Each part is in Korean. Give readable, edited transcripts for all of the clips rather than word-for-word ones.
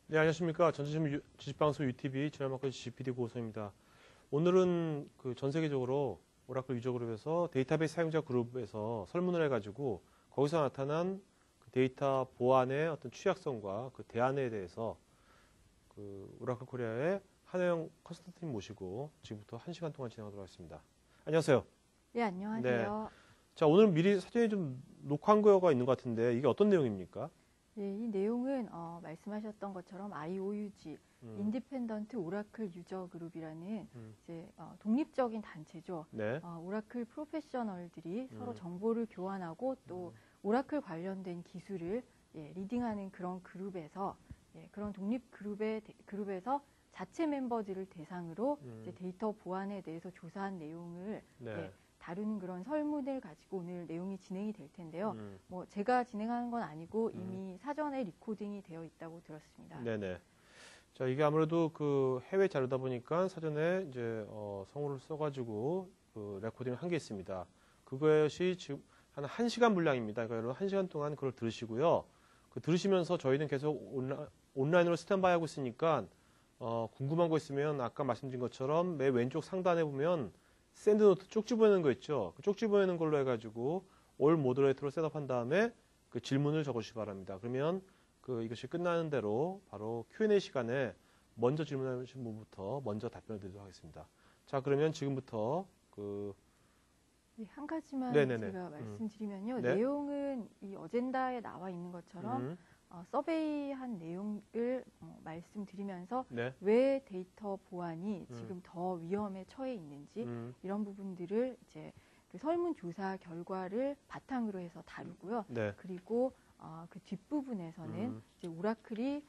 네, 안녕하십니까. 전체신문 주식방송 UTV 전략마켓 GPD 고호성입니다. 오늘은 전 세계적으로 오라클 유저그룹에서 데이터베이스 사용자 그룹에서 설문을 해가지고 거기서 나타난 데이터 보안의 어떤 취약성과 그 대안에 대해서 오라클 코리아의 한혜영 컨설턴트님 모시고 지금부터 1시간 동안 진행하도록 하겠습니다. 안녕하세요. 네, 안녕하세요. 네. 자, 오늘 미리 사전에 좀 녹화한 거가 있는 것 같은데 이게 어떤 내용입니까? 네, 이 내용은 말씀하셨던 것처럼 IOUG, 인디펜던트 오라클 유저 그룹이라는 이제 독립적인 단체죠. 네. 오라클 프로페셔널들이 서로 정보를 교환하고 또 오라클 관련된 기술을 리딩하는 그런 그룹에서 그런 독립 그룹에서 자체 멤버들을 대상으로 이제 데이터 보안에 대해서 조사한 내용을 네. 다루는 그런 설문을 가지고 오늘 내용이 진행이 될 텐데요. 뭐 제가 진행하는 건 아니고 이미 사전에 리코딩이 되어 있다고 들었습니다. 네네. 자, 이게 아무래도 해외 자료다 보니까 사전에 이제 성우를 써가지고 레코딩을 한 게 있습니다. 그것이 지금 한 1시간 분량입니다. 그러니까 여러분 1시간 동안 그걸 들으시고요. 들으시면서 저희는 계속 온라인으로 스탠바이 하고 있으니까 궁금한 거 있으면 아까 말씀드린 것처럼 맨 왼쪽 상단에 보면 샌드노트 쪽지 보내는 거 있죠. 그 쪽지 보내는 걸로 해가지고 올 모더레이터로 셋업한 다음에 그 질문을 적으시기 바랍니다. 그러면 이것이 끝나는 대로 바로 Q&A 시간에 먼저 질문하신 분부터 먼저 답변을 드리도록 하겠습니다. 자, 그러면 지금부터 네, 한 가지만 네네네. 제가 말씀드리면요. 네. 내용은 이 어젠다에 나와 있는 것처럼 서베이한 내용을 말씀드리면서 네. 왜 데이터 보안이 지금 더 위험에 처해 있는지 이런 부분들을 이제 그 설문조사 결과를 바탕으로 해서 다루고요. 네. 그리고 그 뒷부분에서는 이제 오라클이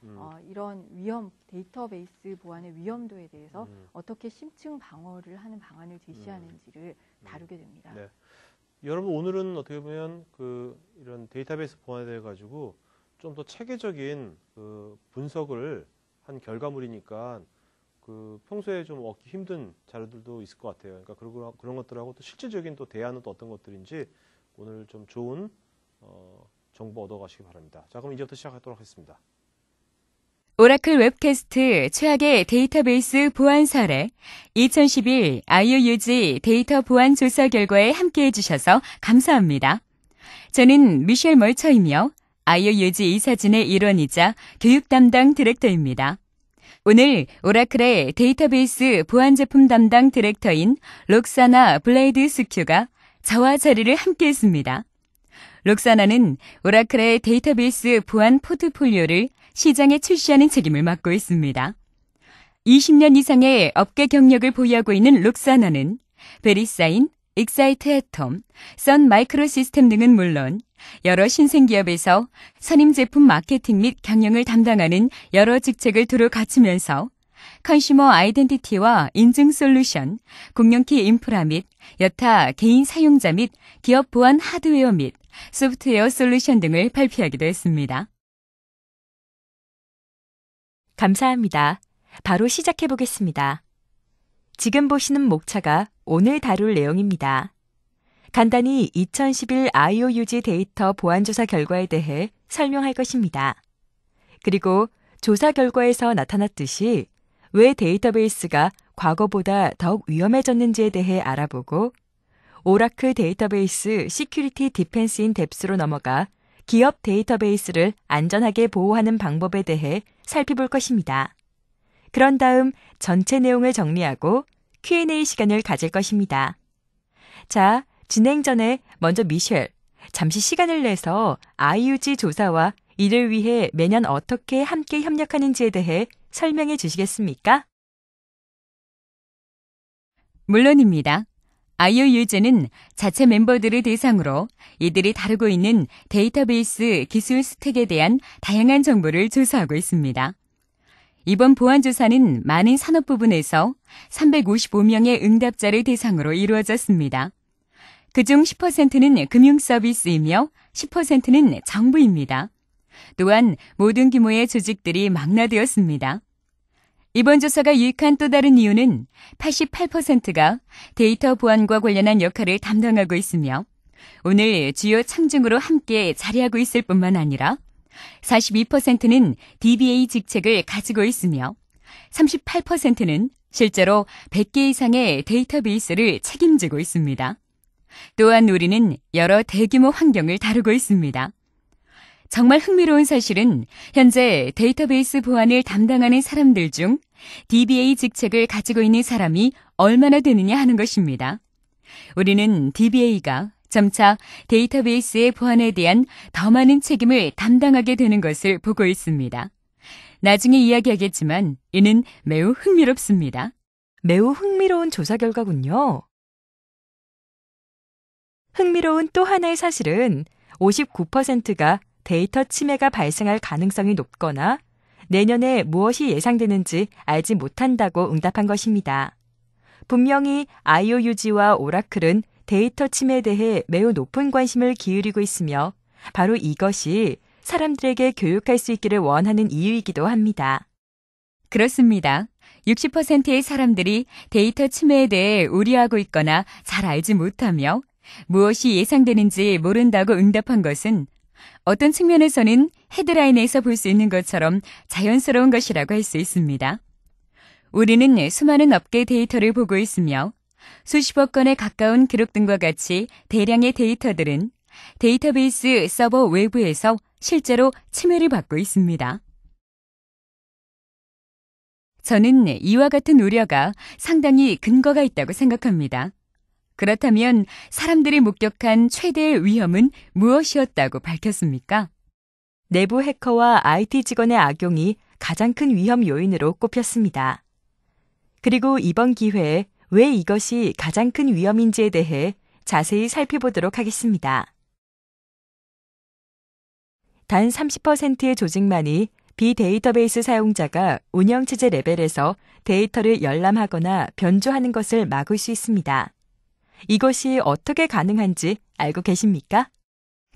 이런 데이터베이스 보안의 위험도에 대해서 어떻게 심층 방어를 하는 방안을 제시하는지를 다루게 됩니다. 네. 여러분 오늘은 어떻게 보면 이런 데이터베이스 보안에 대해 가지고 좀 더 체계적인 분석을 한 결과물이니까 평소에 좀 얻기 힘든 자료들도 있을 것 같아요. 그러니까 그런 것들하고 또 실질적인 또 대안은 또 어떤 것들인지 오늘 좀 좋은 정보 얻어가시기 바랍니다. 자, 그럼 이제부터 시작하도록 하겠습니다. 오라클 웹캐스트 최악의 데이터베이스 보안 사례 2011 IOUG 데이터 보안 조사 결과에 함께해 주셔서 감사합니다. 저는 미셸 멀처이며 IOUG 이사진의 일원이자 교육 담당 디렉터입니다. 오늘 오라클의 데이터베이스 보안 제품 담당 디렉터인 록사나 블레이드 스큐가 저와 자리를 함께했습니다. 록사나는 오라클의 데이터베이스 보안 포트폴리오를 시장에 출시하는 책임을 맡고 있습니다. 20년 이상의 업계 경력을 보유하고 있는 록사나는 베리사인, 익사이트 애톰, 선 마이크로 시스템 등은 물론 여러 신생기업에서 선임 제품 마케팅 및 경영을 담당하는 여러 직책을 두루 갖추면서 컨슈머 아이덴티티와 인증 솔루션, 공룡키 인프라 및 여타 개인 사용자 및 기업 보안 하드웨어 및 소프트웨어 솔루션 등을 발표하기도 했습니다. 감사합니다. 바로 시작해 보겠습니다. 지금 보시는 목차가 오늘 다룰 내용입니다. 간단히 2011 IOUG 데이터 보안조사 결과에 대해 설명할 것입니다. 그리고 조사 결과에서 나타났듯이 왜 데이터베이스가 과거보다 더욱 위험해졌는지에 대해 알아보고 오라클 데이터베이스 시큐리티 디펜스인 뎁스로 넘어가 기업 데이터베이스를 안전하게 보호하는 방법에 대해 살펴볼 것입니다. 그런 다음 전체 내용을 정리하고 Q&A 시간을 가질 것입니다. 자, 진행 전에 먼저 미셸, 잠시 시간을 내서 IOUG 조사와 이를 위해 매년 어떻게 함께 협력하는지에 대해 설명해 주시겠습니까? 물론입니다. IOUG는 자체 멤버들을 대상으로 이들이 다루고 있는 데이터베이스 기술 스택에 대한 다양한 정보를 조사하고 있습니다. 이번 보안조사는 많은 산업 부분에서 355명의 응답자를 대상으로 이루어졌습니다. 그중 10%는 금융서비스이며 10%는 정부입니다. 또한 모든 규모의 조직들이 망라되었습니다. 이번 조사가 유익한 또 다른 이유는 88%가 데이터 보안과 관련한 역할을 담당하고 있으며 오늘 주요 청중으로 함께 자리하고 있을 뿐만 아니라 42%는 DBA 직책을 가지고 있으며 38%는 실제로 100개 이상의 데이터베이스를 책임지고 있습니다. 또한 우리는 여러 대규모 환경을 다루고 있습니다. 정말 흥미로운 사실은 현재 데이터베이스 보안을 담당하는 사람들 중 DBA 직책을 가지고 있는 사람이 얼마나 되느냐 하는 것입니다. 우리는 DBA가 점차 데이터베이스의 보안에 대한 더 많은 책임을 담당하게 되는 것을 보고 있습니다. 나중에 이야기하겠지만 이는 매우 흥미롭습니다. 매우 흥미로운 조사 결과군요. 흥미로운 또 하나의 사실은 59%가 데이터 침해가 발생할 가능성이 높거나 내년에 무엇이 예상되는지 알지 못한다고 응답한 것입니다. 분명히 IOUG와 오라클은 데이터 침해에 대해 매우 높은 관심을 기울이고 있으며 바로 이것이 사람들에게 교육할 수 있기를 원하는 이유이기도 합니다. 그렇습니다. 60%의 사람들이 데이터 침해에 대해 우려하고 있거나 잘 알지 못하며 무엇이 예상되는지 모른다고 응답한 것은 어떤 측면에서는 헤드라인에서 볼 수 있는 것처럼 자연스러운 것이라고 할 수 있습니다. 우리는 수많은 업계 데이터를 보고 있으며 수십억 건에 가까운 기록 등과 같이 대량의 데이터들은 데이터베이스 서버 외부에서 실제로 침해를 받고 있습니다. 저는 이와 같은 우려가 상당히 근거가 있다고 생각합니다. 그렇다면 사람들이 목격한 최대의 위험은 무엇이었다고 밝혔습니까? 내부 해커와 IT 직원의 악용이 가장 큰 위험 요인으로 꼽혔습니다. 그리고 이번 기회에 왜 이것이 가장 큰 위험인지에 대해 자세히 살펴보도록 하겠습니다. 단 30%의 조직만이 비데이터베이스 사용자가 운영체제 레벨에서 데이터를 열람하거나 변조하는 것을 막을 수 있습니다. 이것이 어떻게 가능한지 알고 계십니까?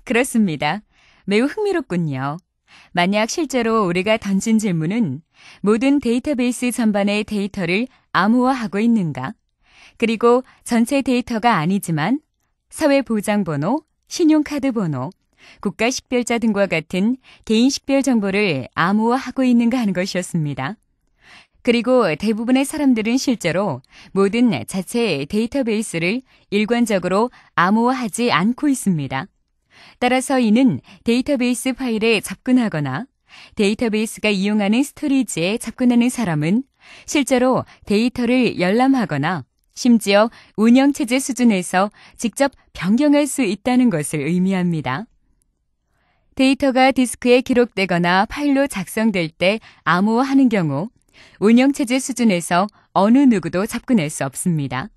그렇습니다. 매우 흥미롭군요. 만약 실제로 우리가 던진 질문은 모든 데이터베이스 전반의 데이터를 암호화하고 있는가? 그리고 전체 데이터가 아니지만 사회보장번호, 신용카드 번호, 국가식별자 등과 같은 개인식별 정보를 암호화하고 있는가 하는 것이었습니다. 그리고 대부분의 사람들은 실제로 모든 자체 데이터베이스를 일관적으로 암호화하지 않고 있습니다. 따라서 이는 데이터베이스 파일에 접근하거나 데이터베이스가 이용하는 스토리지에 접근하는 사람은 실제로 데이터를 열람하거나 심지어 운영체제 수준에서 직접 변경할 수 있다는 것을 의미합니다. 데이터가 디스크에 기록되거나 파일로 작성될 때 암호화하는 경우 운영체제 수준에서 어느 누구도 접근할 수 없습니다.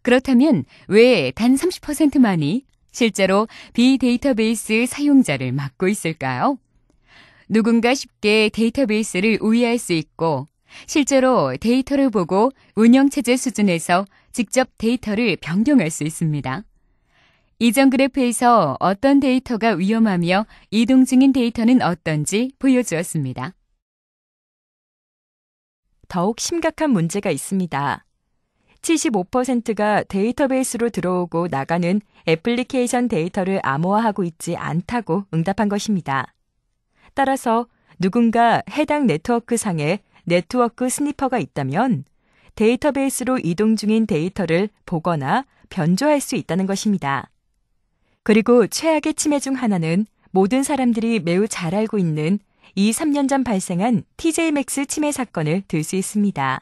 그렇다면 왜 단 30%만이 실제로 비데이터베이스 사용자를 막고 있을까요? 누군가 쉽게 데이터베이스를 우회할 수 있고 실제로 데이터를 보고 운영체제 수준에서 직접 데이터를 변경할 수 있습니다. 이전 그래프에서 어떤 데이터가 위험하며 이동 중인 데이터는 어떤지 보여주었습니다. 더욱 심각한 문제가 있습니다. 75%가 데이터베이스로 들어오고 나가는 애플리케이션 데이터를 암호화하고 있지 않다고 응답한 것입니다. 따라서 누군가 해당 네트워크 상에 네트워크 스니퍼가 있다면 데이터베이스로 이동 중인 데이터를 보거나 변조할 수 있다는 것입니다. 그리고 최악의 침해 중 하나는 모든 사람들이 매우 잘 알고 있는 이 3년 전 발생한 TJMAX 침해 사건을 들 수 있습니다.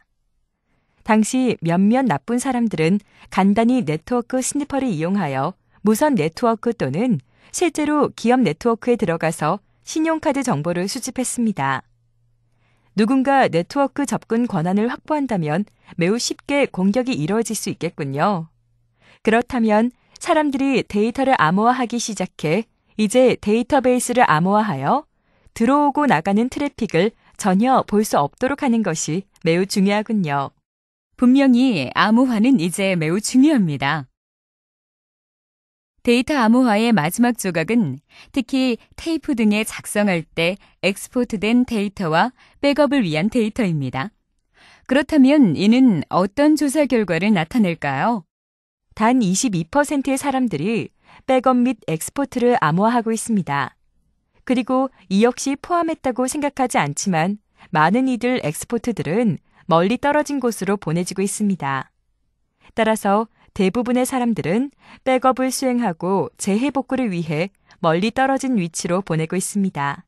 당시 몇몇 나쁜 사람들은 간단히 네트워크 스니퍼를 이용하여 무선 네트워크 또는 실제로 기업 네트워크에 들어가서 신용카드 정보를 수집했습니다. 누군가 네트워크 접근 권한을 확보한다면 매우 쉽게 공격이 이루어질 수 있겠군요. 그렇다면 사람들이 데이터를 암호화하기 시작해 이제 데이터베이스를 암호화하여 들어오고 나가는 트래픽을 전혀 볼 수 없도록 하는 것이 매우 중요하군요. 분명히 암호화는 이제 매우 중요합니다. 데이터 암호화의 마지막 조각은 특히 테이프 등에 작성할 때 엑스포트된 데이터와 백업을 위한 데이터입니다. 그렇다면 이는 어떤 조사 결과를 나타낼까요? 단 22%의 사람들이 백업 및 엑스포트를 암호화하고 있습니다. 그리고 이 역시 포함했다고 생각하지 않지만 많은 이들 엑스포트들은 멀리 떨어진 곳으로 보내지고 있습니다. 따라서 대부분의 사람들은 백업을 수행하고 재해복구를 위해 멀리 떨어진 위치로 보내고 있습니다.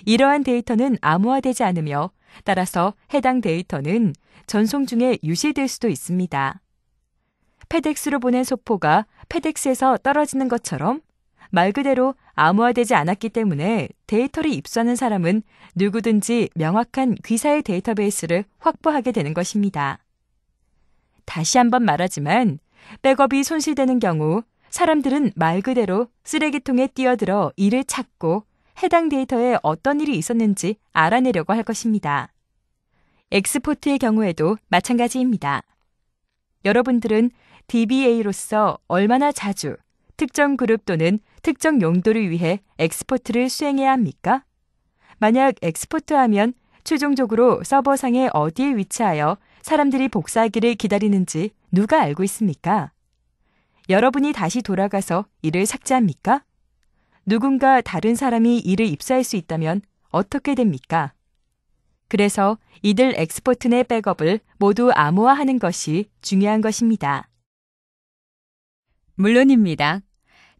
이러한 데이터는 암호화되지 않으며 따라서 해당 데이터는 전송 중에 유실될 수도 있습니다. 페덱스로 보낸 소포가 페덱스에서 떨어지는 것처럼 말 그대로 암호화되지 않았기 때문에 데이터를 입수하는 사람은 누구든지 명확한 귀사의 데이터베이스를 확보하게 되는 것입니다. 다시 한번 말하지만 백업이 손실되는 경우 사람들은 말 그대로 쓰레기통에 뛰어들어 이를 찾고 해당 데이터에 어떤 일이 있었는지 알아내려고 할 것입니다. 엑스포트의 경우에도 마찬가지입니다. 여러분들은 DBA로서 얼마나 자주 특정 그룹 또는 특정 용도를 위해 엑스포트를 수행해야 합니까? 만약 엑스포트하면 최종적으로 서버상에 어디에 위치하여 사람들이 복사하기를 기다리는지 누가 알고 있습니까? 여러분이 다시 돌아가서 이를 삭제합니까? 누군가 다른 사람이 이를 입수할 수 있다면 어떻게 됩니까? 그래서 이들 엑스포트 내 백업을 모두 암호화하는 것이 중요한 것입니다. 물론입니다.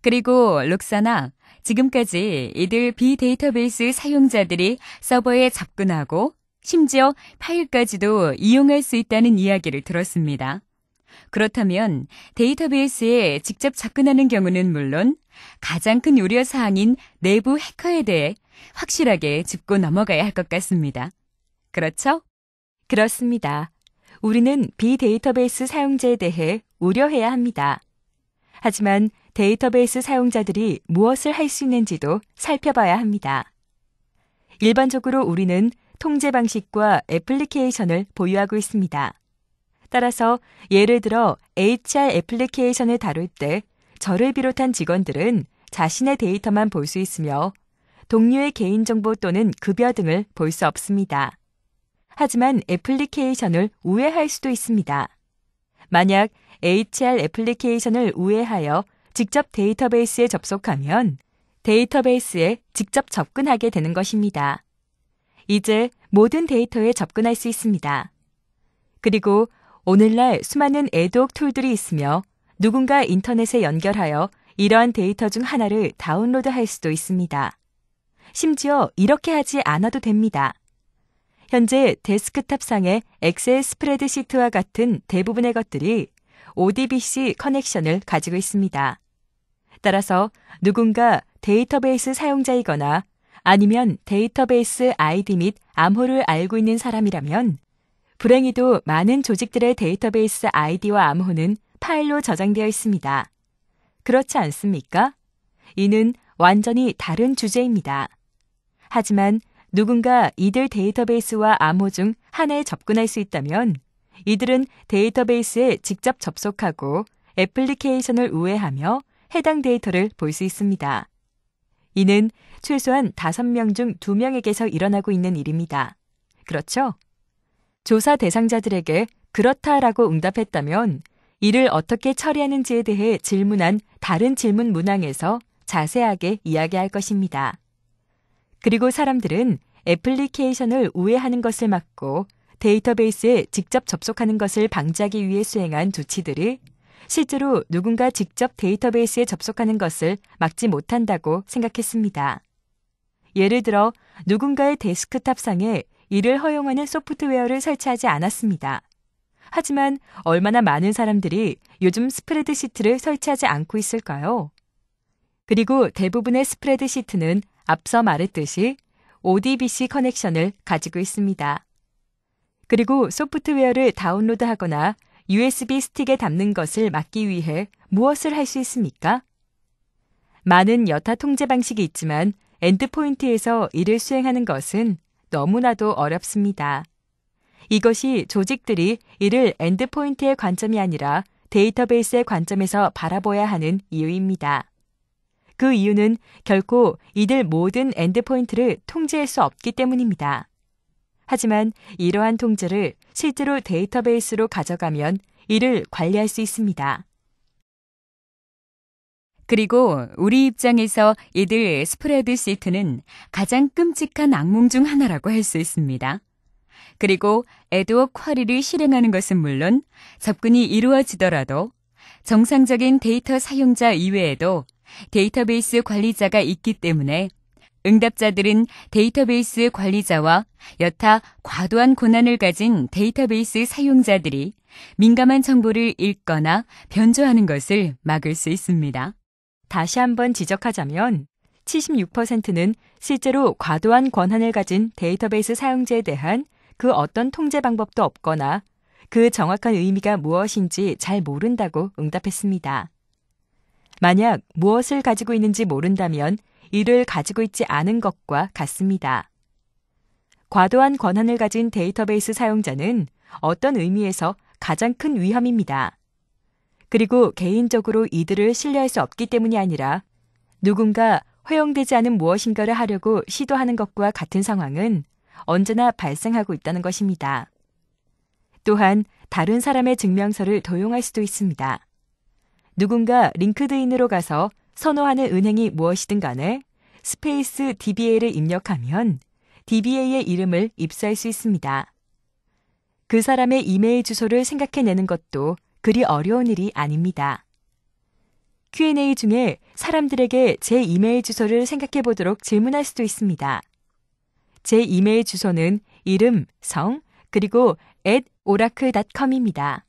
그리고 록사나 지금까지 이들 비데이터베이스 사용자들이 서버에 접근하고 심지어 파일까지도 이용할 수 있다는 이야기를 들었습니다. 그렇다면 데이터베이스에 직접 접근하는 경우는 물론 가장 큰 우려사항인 내부 해커에 대해 확실하게 짚고 넘어가야 할 것 같습니다. 그렇죠? 그렇습니다. 우리는 비데이터베이스 사용자에 대해 우려해야 합니다. 하지만 데이터베이스 사용자들이 무엇을 할 수 있는지도 살펴봐야 합니다. 일반적으로 우리는 통제 방식과 애플리케이션을 보유하고 있습니다. 따라서 예를 들어 HR 애플리케이션을 다룰 때 저를 비롯한 직원들은 자신의 데이터만 볼 수 있으며 동료의 개인정보 또는 급여 등을 볼 수 없습니다. 하지만 애플리케이션을 우회할 수도 있습니다. 만약 HR 애플리케이션을 우회하여 직접 데이터베이스에 접속하면 데이터베이스에 직접 접근하게 되는 것입니다. 이제 모든 데이터에 접근할 수 있습니다. 그리고 오늘날 수많은 애드옥 툴들이 있으며 누군가 인터넷에 연결하여 이러한 데이터 중 하나를 다운로드할 수도 있습니다. 심지어 이렇게 하지 않아도 됩니다. 현재 데스크탑상의 엑셀 스프레드시트와 같은 대부분의 것들이 ODBC 커넥션을 가지고 있습니다. 따라서 누군가 데이터베이스 사용자이거나 아니면 데이터베이스 아이디 및 암호를 알고 있는 사람이라면 불행히도 많은 조직들의 데이터베이스 아이디와 암호는 파일로 저장되어 있습니다. 그렇지 않습니까? 이는 완전히 다른 주제입니다. 하지만 누군가 이들 데이터베이스와 암호 중 하나에 접근할 수 있다면 이들은 데이터베이스에 직접 접속하고 애플리케이션을 우회하며 해당 데이터를 볼 수 있습니다. 이는 최소한 5명 중 2명에게서 일어나고 있는 일입니다. 그렇죠? 조사 대상자들에게 그렇다라고 응답했다면 이를 어떻게 처리하는지에 대해 질문한 다른 질문 문항에서 자세하게 이야기할 것입니다. 그리고 사람들은 애플리케이션을 우회하는 것을 막고 데이터베이스에 직접 접속하는 것을 방지하기 위해 수행한 조치들이 실제로 누군가 직접 데이터베이스에 접속하는 것을 막지 못한다고 생각했습니다. 예를 들어 누군가의 데스크탑상에 이를 허용하는 소프트웨어를 설치하지 않았습니다. 하지만 얼마나 많은 사람들이 요즘 스프레드시트를 설치하지 않고 있을까요? 그리고 대부분의 스프레드시트는 앞서 말했듯이 ODBC 커넥션을 가지고 있습니다. 그리고 소프트웨어를 다운로드하거나 USB 스틱에 담는 것을 막기 위해 무엇을 할 수 있습니까? 많은 여타 통제 방식이 있지만 엔드포인트에서 이를 수행하는 것은 너무나도 어렵습니다. 이것이 조직들이 이를 엔드포인트의 관점이 아니라 데이터베이스의 관점에서 바라봐야 하는 이유입니다. 그 이유는 결코 이들 모든 엔드포인트를 통제할 수 없기 때문입니다. 하지만 이러한 통제를 실제로 데이터베이스로 가져가면 이를 관리할 수 있습니다. 그리고 우리 입장에서 이들 스프레드시트는 가장 끔찍한 악몽 중 하나라고 할 수 있습니다. 그리고 에드워드 쿼리를 실행하는 것은 물론 접근이 이루어지더라도 정상적인 데이터 사용자 이외에도 데이터베이스 관리자가 있기 때문에 응답자들은 데이터베이스 관리자와 여타 과도한 권한을 가진 데이터베이스 사용자들이 민감한 정보를 읽거나 변조하는 것을 막을 수 있습니다. 다시 한번 지적하자면 76%는 실제로 과도한 권한을 가진 데이터베이스 사용자에 대한 그 어떤 통제 방법도 없거나 그 정확한 의미가 무엇인지 잘 모른다고 응답했습니다. 만약 무엇을 가지고 있는지 모른다면 이를 가지고 있지 않은 것과 같습니다. 과도한 권한을 가진 데이터베이스 사용자는 어떤 의미에서 가장 큰 위험입니다. 그리고 개인적으로 이들을 신뢰할 수 없기 때문이 아니라 누군가 허용되지 않은 무엇인가를 하려고 시도하는 것과 같은 상황은 언제나 발생하고 있다는 것입니다. 또한 다른 사람의 증명서를 도용할 수도 있습니다. 누군가 링크드인으로 가서 선호하는 은행이 무엇이든 간에 스페이스 DBA를 입력하면 DBA의 이름을 입수할 수 있습니다. 그 사람의 이메일 주소를 생각해내는 것도 그리 어려운 일이 아닙니다. Q&A 중에 사람들에게 제 이메일 주소를 생각해 보도록 질문할 수도 있습니다. 제 이메일 주소는 이름, 성, 그리고 @oracle.com입니다.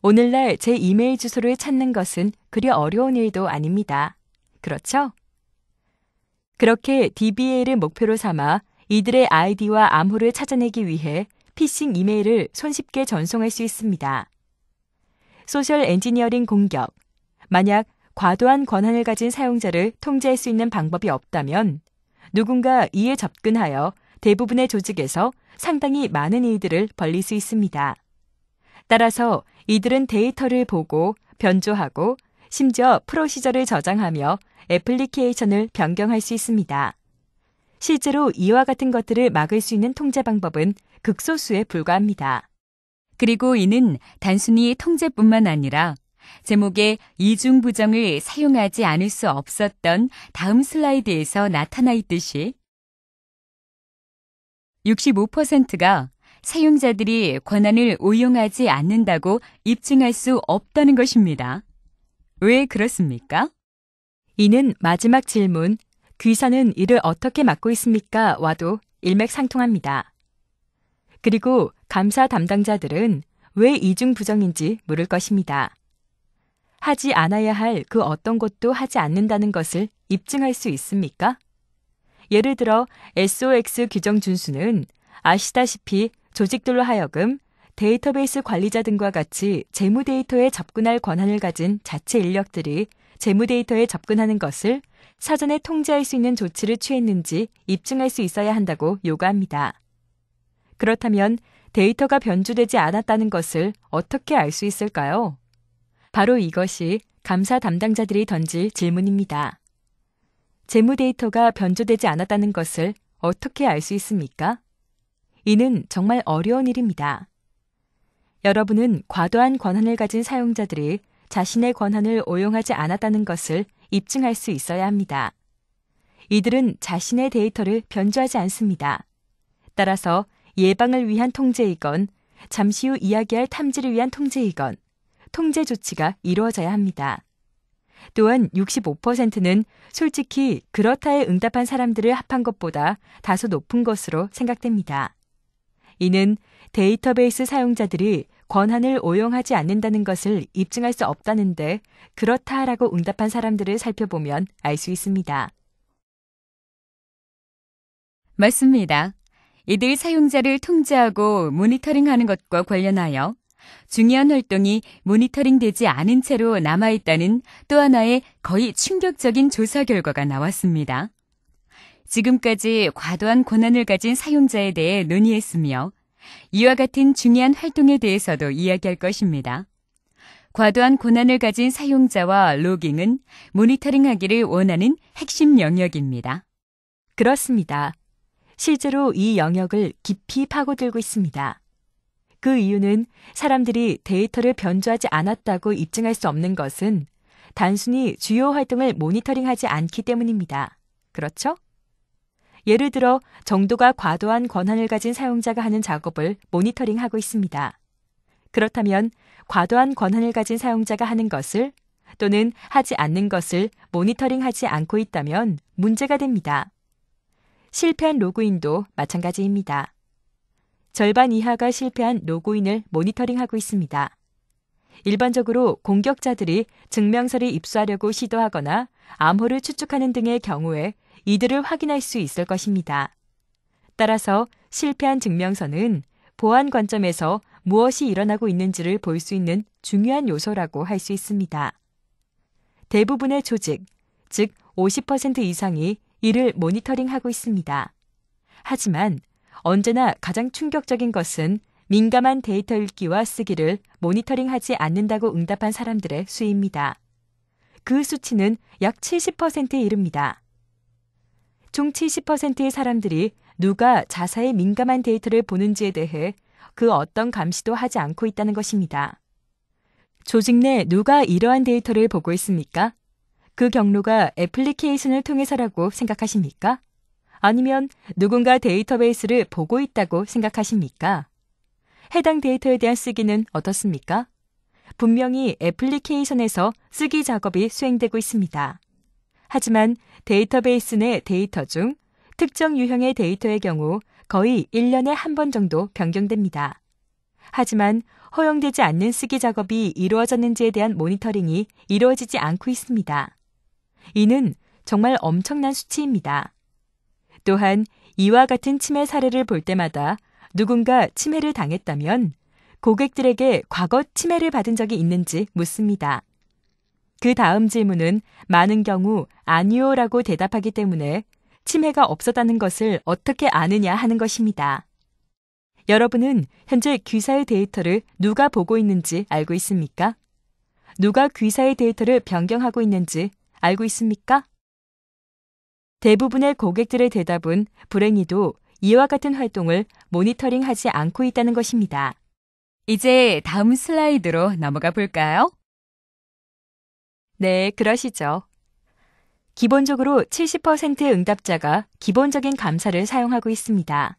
오늘날 제 이메일 주소를 찾는 것은 그리 어려운 일도 아닙니다. 그렇죠? 그렇게 DBA를 목표로 삼아 이들의 아이디와 암호를 찾아내기 위해 피싱 이메일을 손쉽게 전송할 수 있습니다. 소셜 엔지니어링 공격. 만약 과도한 권한을 가진 사용자를 통제할 수 있는 방법이 없다면 누군가 이에 접근하여 대부분의 조직에서 상당히 많은 일들을 벌릴 수 있습니다. 따라서 이들은 데이터를 보고 변조하고 심지어 프로시저를 저장하며 애플리케이션을 변경할 수 있습니다. 실제로 이와 같은 것들을 막을 수 있는 통제 방법은 극소수에 불과합니다. 그리고 이는 단순히 통제뿐만 아니라 제목에 이중 부정을 사용하지 않을 수 없었던 다음 슬라이드에서 나타나 있듯이 65%가 사용자들이 권한을 오용하지 않는다고 입증할 수 없다는 것입니다. 왜 그렇습니까? 이는 마지막 질문, 귀사는 이를 어떻게 막고 있습니까? 와도 일맥상통합니다. 그리고 감사 담당자들은 왜 이중 부정인지 물을 것입니다. 하지 않아야 할 그 어떤 것도 하지 않는다는 것을 입증할 수 있습니까? 예를 들어 SOX 규정 준수는 아시다시피 조직들로 하여금 데이터베이스 관리자 등과 같이 재무 데이터에 접근할 권한을 가진 자체 인력들이 재무 데이터에 접근하는 것을 사전에 통제할 수 있는 조치를 취했는지 입증할 수 있어야 한다고 요구합니다. 그렇다면 데이터가 변조되지 않았다는 것을 어떻게 알 수 있을까요? 바로 이것이 감사 담당자들이 던질 질문입니다. 재무 데이터가 변조되지 않았다는 것을 어떻게 알 수 있습니까? 이는 정말 어려운 일입니다. 여러분은 과도한 권한을 가진 사용자들이 자신의 권한을 오용하지 않았다는 것을 입증할 수 있어야 합니다. 이들은 자신의 데이터를 변조하지 않습니다. 따라서 예방을 위한 통제이건 잠시 후 이야기할 탐지를 위한 통제이건 통제 조치가 이루어져야 합니다. 또한 65%는 솔직히 그렇다에 응답한 사람들을 합한 것보다 다소 높은 것으로 생각됩니다. 이는 데이터베이스 사용자들이 권한을 오용하지 않는다는 것을 입증할 수 없다는데 그렇다라고 응답한 사람들을 살펴보면 알 수 있습니다. 맞습니다. 이들 사용자를 통제하고 모니터링하는 것과 관련하여 중요한 활동이 모니터링되지 않은 채로 남아있다는 또 하나의 거의 충격적인 조사 결과가 나왔습니다. 지금까지 과도한 권한을 가진 사용자에 대해 논의했으며 이와 같은 중요한 활동에 대해서도 이야기할 것입니다. 과도한 권한을 가진 사용자와 로깅은 모니터링하기를 원하는 핵심 영역입니다. 그렇습니다. 실제로 이 영역을 깊이 파고들고 있습니다. 그 이유는 사람들이 데이터를 변조하지 않았다고 입증할 수 없는 것은 단순히 주요 활동을 모니터링하지 않기 때문입니다. 그렇죠? 예를 들어 정도가 과도한 권한을 가진 사용자가 하는 작업을 모니터링하고 있습니다. 그렇다면 과도한 권한을 가진 사용자가 하는 것을 또는 하지 않는 것을 모니터링하지 않고 있다면 문제가 됩니다. 실패한 로그인도 마찬가지입니다. 절반 이하가 실패한 로그인을 모니터링하고 있습니다. 일반적으로 공격자들이 증명서를 입수하려고 시도하거나 암호를 추측하는 등의 경우에 이들을 확인할 수 있을 것입니다. 따라서 실패한 증명서는 보안 관점에서 무엇이 일어나고 있는지를 볼 수 있는 중요한 요소라고 할 수 있습니다. 대부분의 조직, 즉 50% 이상이 이를 모니터링하고 있습니다. 하지만 언제나 가장 충격적인 것은 민감한 데이터 읽기와 쓰기를 모니터링하지 않는다고 응답한 사람들의 수입니다. 그 수치는 약 70%에 이릅니다. 총 70%의 사람들이 누가 자사의 민감한 데이터를 보는지에 대해 그 어떤 감시도 하지 않고 있다는 것입니다. 조직 내 누가 이러한 데이터를 보고 있습니까? 그 경로가 애플리케이션을 통해서라고 생각하십니까? 아니면 누군가 데이터베이스를 보고 있다고 생각하십니까? 해당 데이터에 대한 쓰기는 어떻습니까? 분명히 애플리케이션에서 쓰기 작업이 수행되고 있습니다. 하지만 데이터베이스 내 데이터 중 특정 유형의 데이터의 경우 거의 1년에 한 번 정도 변경됩니다. 하지만 허용되지 않는 쓰기 작업이 이루어졌는지에 대한 모니터링이 이루어지지 않고 있습니다. 이는 정말 엄청난 수치입니다. 또한 이와 같은 침해 사례를 볼 때마다 누군가 침해를 당했다면 고객들에게 과거 침해를 받은 적이 있는지 묻습니다. 그 다음 질문은 많은 경우 아니요라고 대답하기 때문에 침해가 없었다는 것을 어떻게 아느냐 하는 것입니다. 여러분은 현재 귀사의 데이터를 누가 보고 있는지 알고 있습니까? 누가 귀사의 데이터를 변경하고 있는지 알고 있습니까? 대부분의 고객들의 대답은 불행히도 이와 같은 활동을 모니터링하지 않고 있다는 것입니다. 이제 다음 슬라이드로 넘어가 볼까요? 네, 그러시죠. 기본적으로 70%의 응답자가 기본적인 감사를 사용하고 있습니다.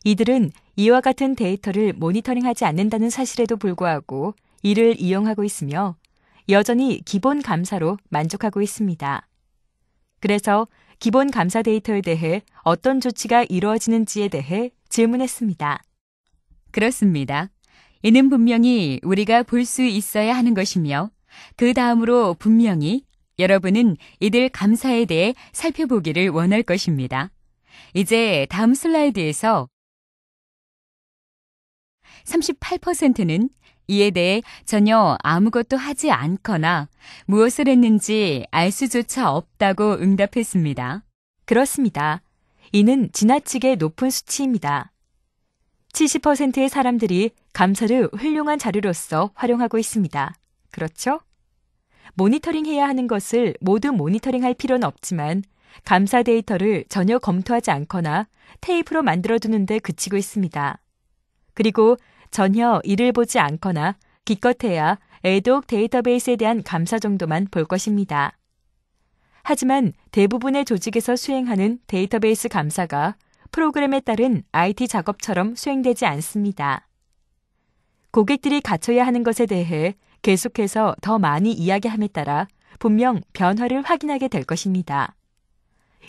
이들은 이와 같은 데이터를 모니터링하지 않는다는 사실에도 불구하고 이를 이용하고 있으며 여전히 기본 감사로 만족하고 있습니다. 그래서 기본 감사 데이터에 대해 어떤 조치가 이루어지는지에 대해 질문했습니다. 그렇습니다. 이는 분명히 우리가 볼 수 있어야 하는 것이며 그 다음으로 분명히 여러분은 이들 감사에 대해 살펴보기를 원할 것입니다. 이제 다음 슬라이드에서 38%는 이에 대해 전혀 아무것도 하지 않거나 무엇을 했는지 알 수조차 없다고 응답했습니다. 그렇습니다. 이는 지나치게 높은 수치입니다. 70%의 사람들이 감사를 훌륭한 자료로서 활용하고 있습니다. 그렇죠? 모니터링해야 하는 것을 모두 모니터링할 필요는 없지만 감사 데이터를 전혀 검토하지 않거나 테이프로 만들어두는 데 그치고 있습니다. 그리고 전혀 이를 보지 않거나 기껏해야 애독 데이터베이스에 대한 감사 정도만 볼 것입니다. 하지만 대부분의 조직에서 수행하는 데이터베이스 감사가 프로그램에 따른 IT 작업처럼 수행되지 않습니다. 고객들이 갖춰야 하는 것에 대해 계속해서 더 많이 이야기함에 따라 분명 변화를 확인하게 될 것입니다.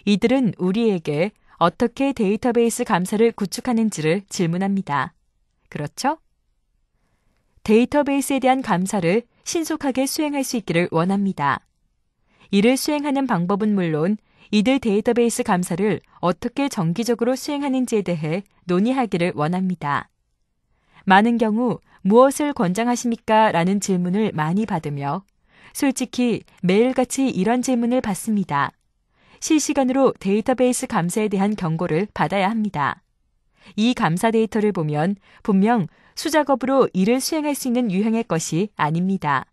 이들은 우리에게 어떻게 데이터베이스 감사를 구축하는지를 질문합니다. 그렇죠? 데이터베이스에 대한 감사를 신속하게 수행할 수 있기를 원합니다. 이를 수행하는 방법은 물론 이들 데이터베이스 감사를 어떻게 정기적으로 수행하는지에 대해 논의하기를 원합니다. 많은 경우 무엇을 권장하십니까? 라는 질문을 많이 받으며 솔직히 매일같이 이런 질문을 받습니다. 실시간으로 데이터베이스 감사에 대한 경고를 받아야 합니다. 이 감사 데이터를 보면 분명 수작업으로 일을 수행할 수 있는 유형의 것이 아닙니다.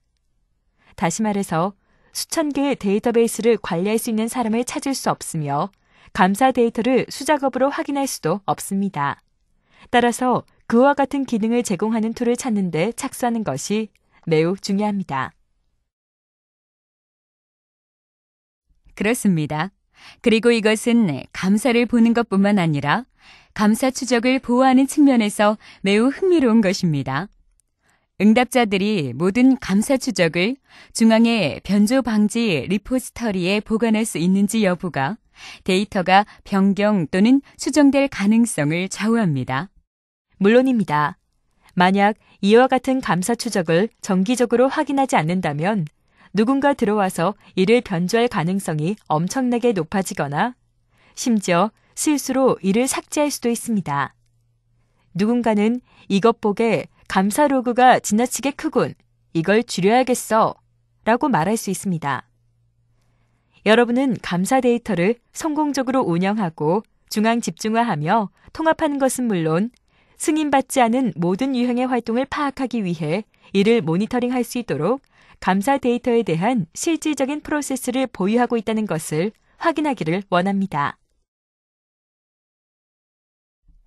다시 말해서 수천 개의 데이터베이스를 관리할 수 있는 사람을 찾을 수 없으며 감사 데이터를 수작업으로 확인할 수도 없습니다. 따라서 그와 같은 기능을 제공하는 툴을 찾는 데 착수하는 것이 매우 중요합니다. 그렇습니다. 그리고 이것은 감사를 보는 것뿐만 아니라 감사 추적을 보호하는 측면에서 매우 흥미로운 것입니다. 응답자들이 모든 감사 추적을 중앙의 변조 방지 리포지터리에 보관할 수 있는지 여부가 데이터가 변경 또는 수정될 가능성을 좌우합니다. 물론입니다. 만약 이와 같은 감사 추적을 정기적으로 확인하지 않는다면 누군가 들어와서 이를 변조할 가능성이 엄청나게 높아지거나 심지어 실수로 이를 삭제할 수도 있습니다. 누군가는 이것 보게 감사 로그가 지나치게 크군. 이걸 줄여야겠어. 라고 말할 수 있습니다. 여러분은 감사 데이터를 성공적으로 운영하고 중앙 집중화하며 통합하는 것은 물론 승인받지 않은 모든 유형의 활동을 파악하기 위해 이를 모니터링할 수 있도록 감사 데이터에 대한 실질적인 프로세스를 보유하고 있다는 것을 확인하기를 원합니다.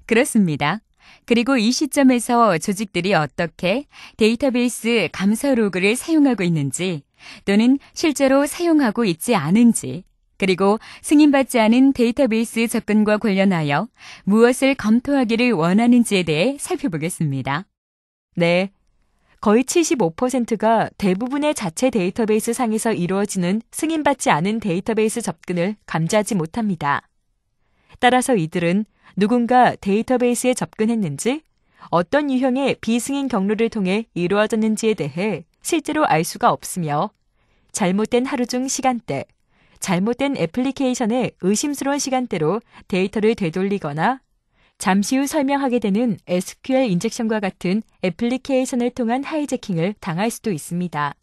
그렇습니다. 그리고 이 시점에서 조직들이 어떻게 데이터베이스 감사 로그를 사용하고 있는지 또는 실제로 사용하고 있지 않은지 그리고 승인받지 않은 데이터베이스 접근과 관련하여 무엇을 검토하기를 원하는지에 대해 살펴보겠습니다. 네. 거의 75%가 대부분의 자체 데이터베이스 상에서 이루어지는 승인받지 않은 데이터베이스 접근을 감지하지 못합니다. 따라서 이들은 누군가 데이터베이스에 접근했는지 어떤 유형의 비승인 경로를 통해 이루어졌는지에 대해 실제로 알 수가 없으며 잘못된 하루 중 시간대, 잘못된 애플리케이션의 의심스러운 시간대로 데이터를 되돌리거나 잠시 후 설명하게 되는 SQL 인젝션과 같은 애플리케이션을 통한 하이제킹을 당할 수도 있습니다.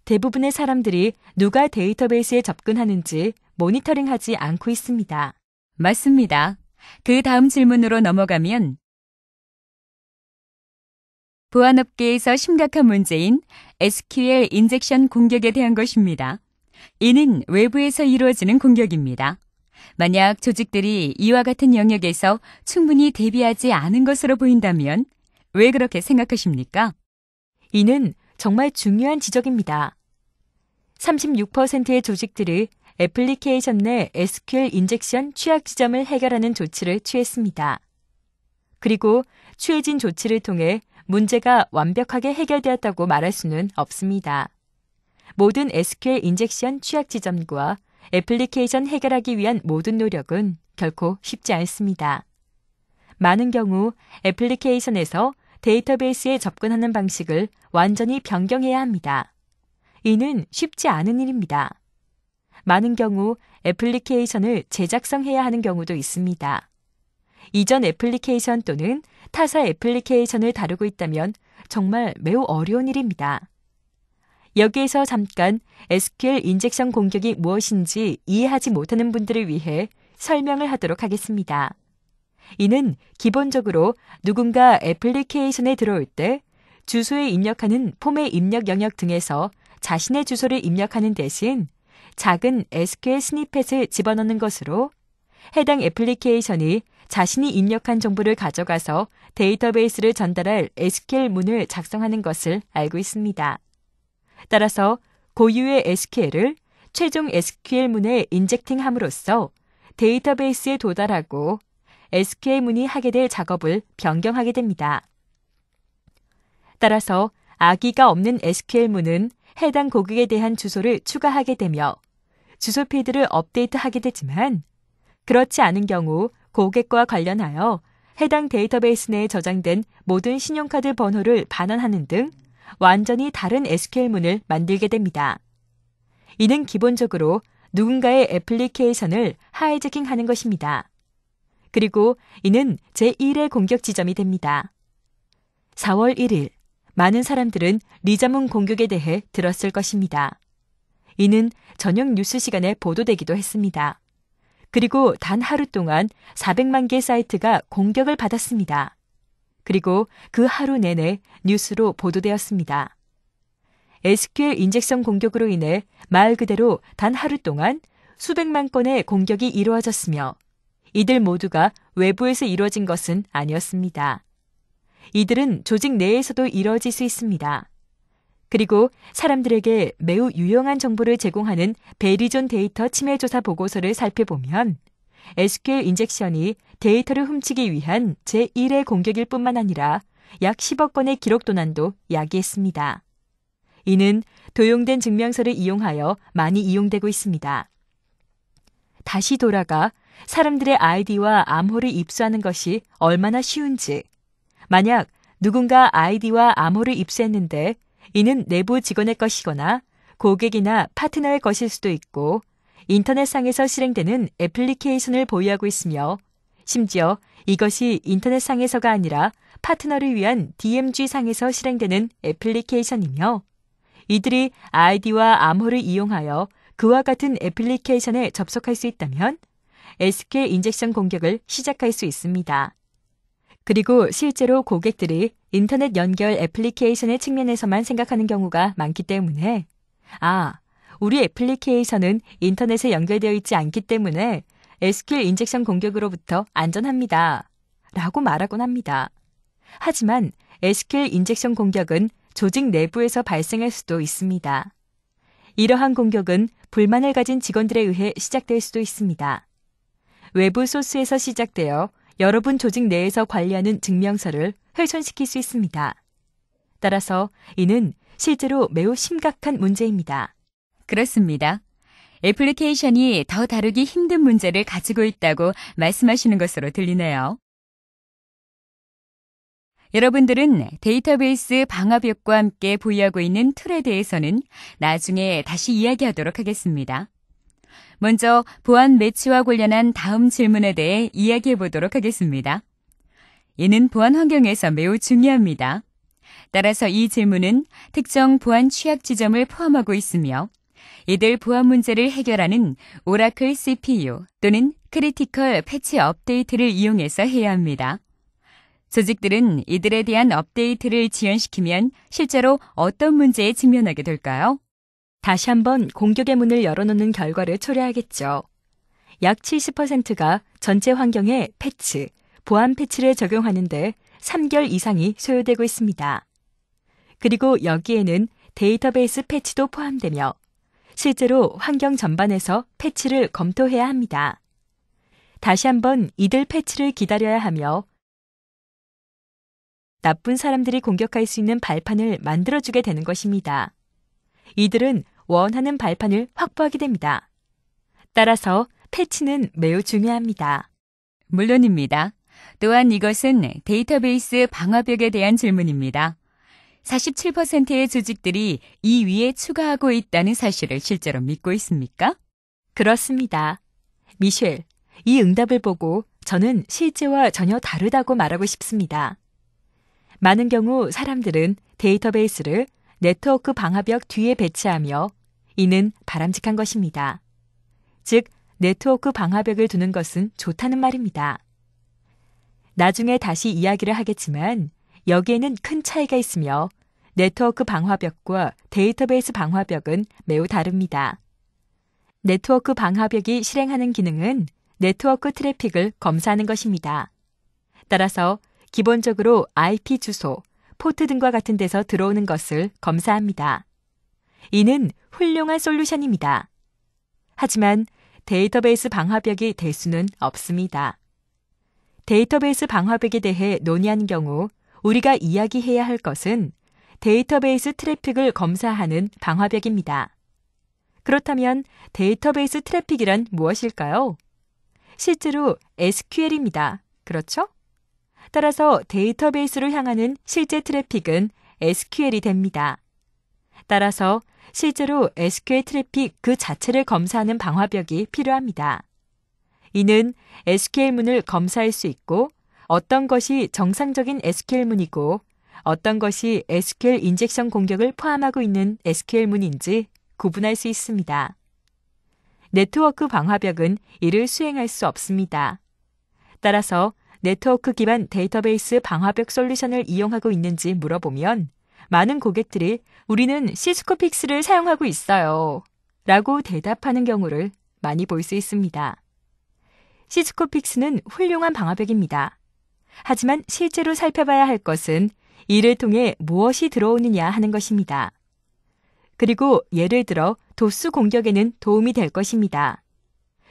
대부분의 사람들이 누가 데이터베이스에 접근하는지 모니터링하지 않고 있습니다. 맞습니다. 그 다음 질문으로 넘어가면 보안업계에서 심각한 문제인 SQL 인젝션 공격에 대한 것입니다. 이는 외부에서 이루어지는 공격입니다. 만약 조직들이 이와 같은 영역에서 충분히 대비하지 않은 것으로 보인다면 왜 그렇게 생각하십니까? 이는 정말 중요한 지적입니다. 36%의 조직들이 애플리케이션 내 SQL 인젝션 취약 지점을 해결하는 조치를 취했습니다. 그리고 취해진 조치를 통해 문제가 완벽하게 해결되었다고 말할 수는 없습니다. 모든 SQL 인젝션 취약 지점과 애플리케이션 해결하기 위한 모든 노력은 결코 쉽지 않습니다. 많은 경우 애플리케이션에서 데이터베이스에 접근하는 방식을 완전히 변경해야 합니다. 이는 쉽지 않은 일입니다. 많은 경우 애플리케이션을 재작성해야 하는 경우도 있습니다. 이전 애플리케이션 또는 타사 애플리케이션을 다루고 있다면 정말 매우 어려운 일입니다. 여기에서 잠깐 SQL 인젝션 공격이 무엇인지 이해하지 못하는 분들을 위해 설명을 하도록 하겠습니다. 이는 기본적으로 누군가 애플리케이션에 들어올 때 주소에 입력하는 폼의 입력 영역 등에서 자신의 주소를 입력하는 대신 작은 SQL 스니펫을 집어넣는 것으로 해당 애플리케이션이 자신이 입력한 정보를 가져가서 데이터베이스를 전달할 SQL 문을 작성하는 것을 알고 있습니다. 따라서 고유의 SQL을 최종 SQL 문에 인젝팅함으로써 데이터베이스에 도달하고 SQL 문이 하게 될 작업을 변경하게 됩니다. 따라서 악의가 없는 SQL 문은 해당 고객에 대한 주소를 추가하게 되며 주소 필드를 업데이트하게 되지만 그렇지 않은 경우 고객과 관련하여 해당 데이터베이스 내에 저장된 모든 신용카드 번호를 반환하는 등 완전히 다른 SQL문을 만들게 됩니다. 이는 기본적으로 누군가의 애플리케이션을 하이제킹하는 것입니다. 그리고 이는 제1의 공격 지점이 됩니다. 4월 1일, 많은 사람들은 리자문 공격에 대해 들었을 것입니다. 이는 저녁 뉴스 시간에 보도되기도 했습니다. 그리고 단 하루 동안 400만 개 사이트가 공격을 받았습니다. 그리고 그 하루 내내 뉴스로 보도되었습니다. SQL 인젝션 공격으로 인해 말 그대로 단 하루 동안 수백만 건의 공격이 이루어졌으며 이들 모두가 외부에서 이루어진 것은 아니었습니다. 이들은 조직 내에서도 이루어질 수 있습니다. 그리고 사람들에게 매우 유용한 정보를 제공하는 베리존 데이터 침해 조사 보고서를 살펴보면 SQL 인젝션이 데이터를 훔치기 위한 제1의 공격일 뿐만 아니라 약 10억 건의 기록 도난도 야기했습니다. 이는 도용된 증명서를 이용하여 많이 이용되고 있습니다. 다시 돌아가 사람들의 아이디와 암호를 입수하는 것이 얼마나 쉬운지, 만약 누군가 아이디와 암호를 입수했는데 이는 내부 직원의 것이거나 고객이나 파트너의 것일 수도 있고 인터넷상에서 실행되는 애플리케이션을 보유하고 있으며 심지어 이것이 인터넷상에서가 아니라 파트너를 위한 DMG상에서 실행되는 애플리케이션이며 이들이 아이디와 암호를 이용하여 그와 같은 애플리케이션에 접속할 수 있다면 SQL 인젝션 공격을 시작할 수 있습니다. 그리고 실제로 고객들이 인터넷 연결 애플리케이션의 측면에서만 생각하는 경우가 많기 때문에 우리 애플리케이션은 인터넷에 연결되어 있지 않기 때문에 SQL 인젝션 공격으로부터 안전합니다. 라고 말하곤 합니다. 하지만 SQL 인젝션 공격은 조직 내부에서 발생할 수도 있습니다. 이러한 공격은 불만을 가진 직원들에 의해 시작될 수도 있습니다. 외부 소스에서 시작되어 여러분 조직 내에서 관리하는 증명서를 훼손시킬 수 있습니다. 따라서 이는 실제로 매우 심각한 문제입니다. 그렇습니다. 애플리케이션이 더 다루기 힘든 문제를 가지고 있다고 말씀하시는 것으로 들리네요. 여러분들은 데이터베이스 방화벽과 함께 보유하고 있는 툴에 대해서는 나중에 다시 이야기하도록 하겠습니다. 먼저 보안 매치와 관련한 다음 질문에 대해 이야기해 보도록 하겠습니다. 이는 보안 환경에서 매우 중요합니다. 따라서 이 질문은 특정 보안 취약 지점을 포함하고 있으며 이들 보안 문제를 해결하는 오라클 CPU 또는 크리티컬 패치 업데이트를 이용해서 해야 합니다. 조직들은 이들에 대한 업데이트를 지연시키면 실제로 어떤 문제에 직면하게 될까요? 다시 한번 공격의 문을 열어놓는 결과를 초래하겠죠. 약 70%가 전체 환경에 패치, 보안 패치를 적용하는데 3개월 이상이 소요되고 있습니다. 그리고 여기에는 데이터베이스 패치도 포함되며 실제로 환경 전반에서 패치를 검토해야 합니다. 다시 한번 이들 패치를 기다려야 하며 나쁜 사람들이 공격할 수 있는 발판을 만들어주게 되는 것입니다. 이들은 원하는 발판을 확보하게 됩니다. 따라서 패치는 매우 중요합니다. 물론입니다. 또한 이것은 데이터베이스 방화벽에 대한 질문입니다. 47%의 조직들이 이 위에 추가하고 있다는 사실을 실제로 믿고 있습니까? 그렇습니다. 미셸, 이 응답을 보고 저는 실제와 전혀 다르다고 말하고 싶습니다. 많은 경우 사람들은 데이터베이스를 네트워크 방화벽 뒤에 배치하며 이는 바람직한 것입니다. 즉, 네트워크 방화벽을 두는 것은 좋다는 말입니다. 나중에 다시 이야기를 하겠지만 여기에는 큰 차이가 있으며 네트워크 방화벽과 데이터베이스 방화벽은 매우 다릅니다. 네트워크 방화벽이 실행하는 기능은 네트워크 트래픽을 검사하는 것입니다. 따라서 기본적으로 IP 주소, 포트 등과 같은 데서 들어오는 것을 검사합니다. 이는 훌륭한 솔루션입니다. 하지만 데이터베이스 방화벽이 될 수는 없습니다. 데이터베이스 방화벽에 대해 논의하는 경우 우리가 이야기해야 할 것은 데이터베이스 트래픽을 검사하는 방화벽입니다. 그렇다면 데이터베이스 트래픽이란 무엇일까요? 실제로 SQL입니다. 그렇죠? 따라서 데이터베이스로 향하는 실제 트래픽은 SQL이 됩니다. 따라서 실제로 SQL 트래픽 그 자체를 검사하는 방화벽이 필요합니다. 이는 SQL문을 검사할 수 있고 어떤 것이 정상적인 SQL문이고 어떤 것이 SQL 인젝션 공격을 포함하고 있는 SQL문인지 구분할 수 있습니다. 네트워크 방화벽은 이를 수행할 수 없습니다. 따라서 네트워크 기반 데이터베이스 방화벽 솔루션을 이용하고 있는지 물어보면 많은 고객들이 우리는 시스코 픽스를 사용하고 있어요. 라고 대답하는 경우를 많이 볼 수 있습니다. 시스코 픽스는 훌륭한 방화벽입니다. 하지만 실제로 살펴봐야 할 것은 이를 통해 무엇이 들어오느냐 하는 것입니다. 그리고 예를 들어 도수 공격에는 도움이 될 것입니다.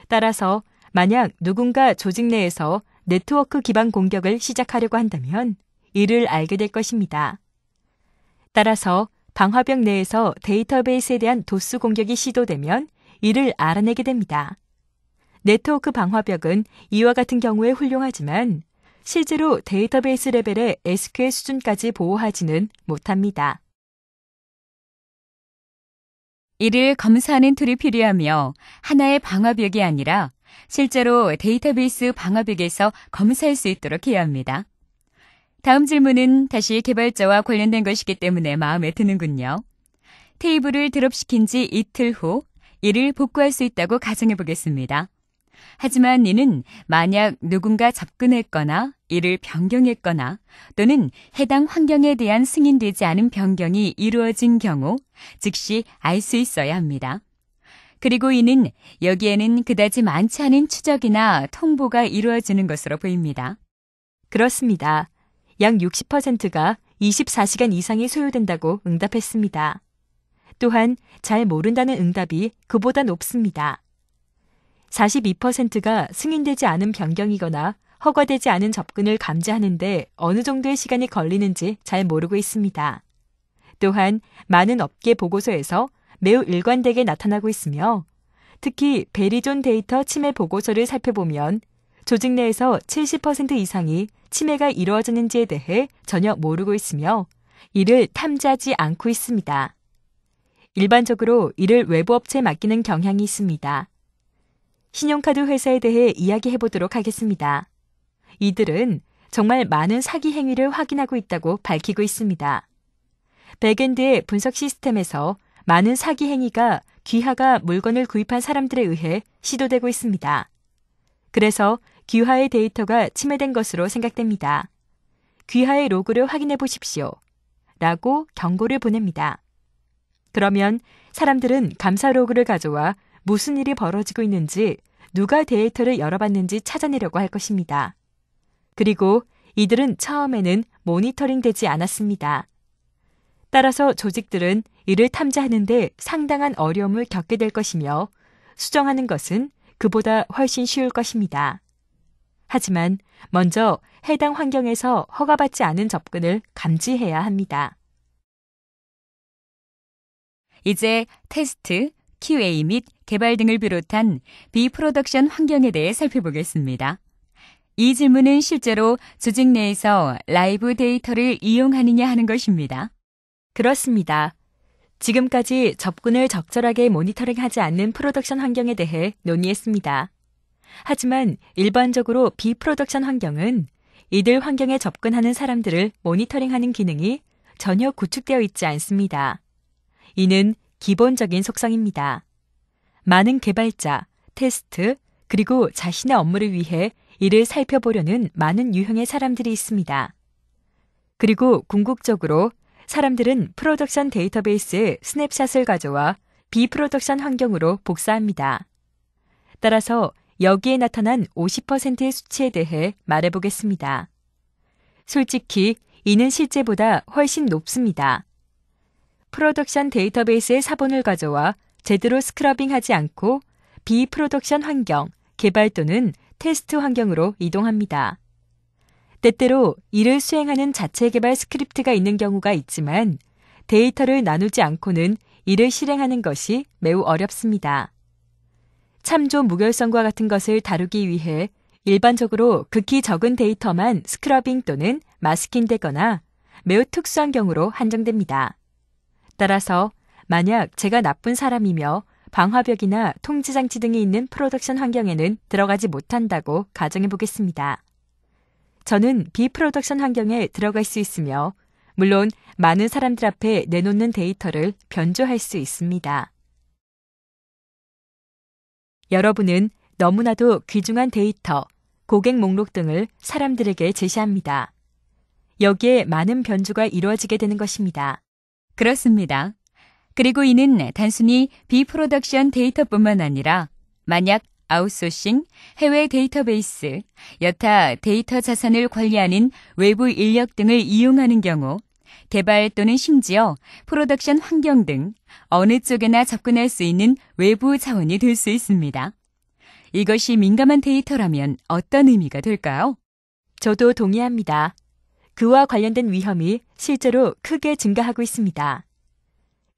따라서 만약 누군가 조직 내에서 네트워크 기반 공격을 시작하려고 한다면 이를 알게 될 것입니다. 따라서 방화벽 내에서 데이터베이스에 대한 도수 공격이 시도되면 이를 알아내게 됩니다. 네트워크 방화벽은 이와 같은 경우에 훌륭하지만 실제로 데이터베이스 레벨의 SQL 수준까지 보호하지는 못합니다. 이를 검사하는 툴이 필요하며 하나의 방화벽이 아니라 실제로 데이터베이스 방화벽에서 검사할 수 있도록 해야 합니다. 다음 질문은 다시 개발자와 관련된 것이기 때문에 마음에 드는군요. 테이블을 드롭시킨 지 이틀 후 이를 복구할 수 있다고 가정해 보겠습니다. 하지만 이는 만약 누군가 접근했거나 이를 변경했거나 또는 해당 환경에 대한 승인되지 않은 변경이 이루어진 경우 즉시 알 수 있어야 합니다. 그리고 이는 여기에는 그다지 많지 않은 추적이나 통보가 이루어지는 것으로 보입니다. 그렇습니다. 약 60%가 24시간 이상이 소요된다고 응답했습니다. 또한 잘 모른다는 응답이 그보다 높습니다. 42%가 승인되지 않은 변경이거나 허가되지 않은 접근을 감지하는데 어느 정도의 시간이 걸리는지 잘 모르고 있습니다. 또한 많은 업계 보고서에서 매우 일관되게 나타나고 있으며 특히 베리존 데이터 침해 보고서를 살펴보면 조직 내에서 70% 이상이 침해가 이루어졌는지에 대해 전혀 모르고 있으며 이를 탐지하지 않고 있습니다. 일반적으로 이를 외부 업체에 맡기는 경향이 있습니다. 신용카드 회사에 대해 이야기해 보도록 하겠습니다. 이들은 정말 많은 사기 행위를 확인하고 있다고 밝히고 있습니다. 백엔드의 분석 시스템에서 많은 사기 행위가 귀하가 물건을 구입한 사람들에 의해 시도되고 있습니다. 그래서 귀하의 데이터가 침해된 것으로 생각됩니다. 귀하의 로그를 확인해 보십시오. 라고 경고를 보냅니다. 그러면 사람들은 감사 로그를 가져와 무슨 일이 벌어지고 있는지 누가 데이터를 열어봤는지 찾아내려고 할 것입니다. 그리고 이들은 처음에는 모니터링 되지 않았습니다. 따라서 조직들은 이를 탐지하는데 상당한 어려움을 겪게 될 것이며 수정하는 것은 그보다 훨씬 쉬울 것입니다. 하지만 먼저 해당 환경에서 허가받지 않은 접근을 감지해야 합니다. 이제 테스트, QA 및 개발 등을 비롯한 비프로덕션 환경에 대해 살펴보겠습니다. 이 질문은 실제로 조직 내에서 라이브 데이터를 이용하느냐 하는 것입니다. 그렇습니다. 지금까지 접근을 적절하게 모니터링하지 않는 프로덕션 환경에 대해 논의했습니다. 하지만 일반적으로 비프로덕션 환경은 이들 환경에 접근하는 사람들을 모니터링하는 기능이 전혀 구축되어 있지 않습니다. 이는 기본적인 속성입니다. 많은 개발자, 테스트, 그리고 자신의 업무를 위해 이를 살펴보려는 많은 유형의 사람들이 있습니다. 그리고 궁극적으로 사람들은 프로덕션 데이터베이스의 스냅샷을 가져와 비프로덕션 환경으로 복사합니다. 따라서 여기에 나타난 50%의 수치에 대해 말해보겠습니다. 솔직히 이는 실제보다 훨씬 높습니다. 프로덕션 데이터베이스의 사본을 가져와 제대로 스크러빙하지 않고 비프로덕션 환경, 개발 또는 테스트 환경으로 이동합니다. 때때로 이를 수행하는 자체 개발 스크립트가 있는 경우가 있지만 데이터를 나누지 않고는 이를 실행하는 것이 매우 어렵습니다. 참조 무결성과 같은 것을 다루기 위해 일반적으로 극히 적은 데이터만 스크러빙 또는 마스킹되거나 매우 특수한 경우로 한정됩니다. 따라서 만약 제가 나쁜 사람이며 방화벽이나 통지장치 등이 있는 프로덕션 환경에는 들어가지 못한다고 가정해 보겠습니다. 저는 비프로덕션 환경에 들어갈 수 있으며 물론 많은 사람들 앞에 내놓는 데이터를 변조할 수 있습니다. 여러분은 너무나도 귀중한 데이터, 고객 목록 등을 사람들에게 제시합니다. 여기에 많은 변조가 이루어지게 되는 것입니다. 그렇습니다. 그리고 이는 단순히 비프로덕션 데이터뿐만 아니라 만약 아웃소싱, 해외 데이터베이스, 여타 데이터 자산을 관리하는 외부 인력 등을 이용하는 경우 개발 또는 심지어 프로덕션 환경 등 어느 쪽에나 접근할 수 있는 외부 자원이 될 수 있습니다. 이것이 민감한 데이터라면 어떤 의미가 될까요? 저도 동의합니다. 그와 관련된 위험이 실제로 크게 증가하고 있습니다.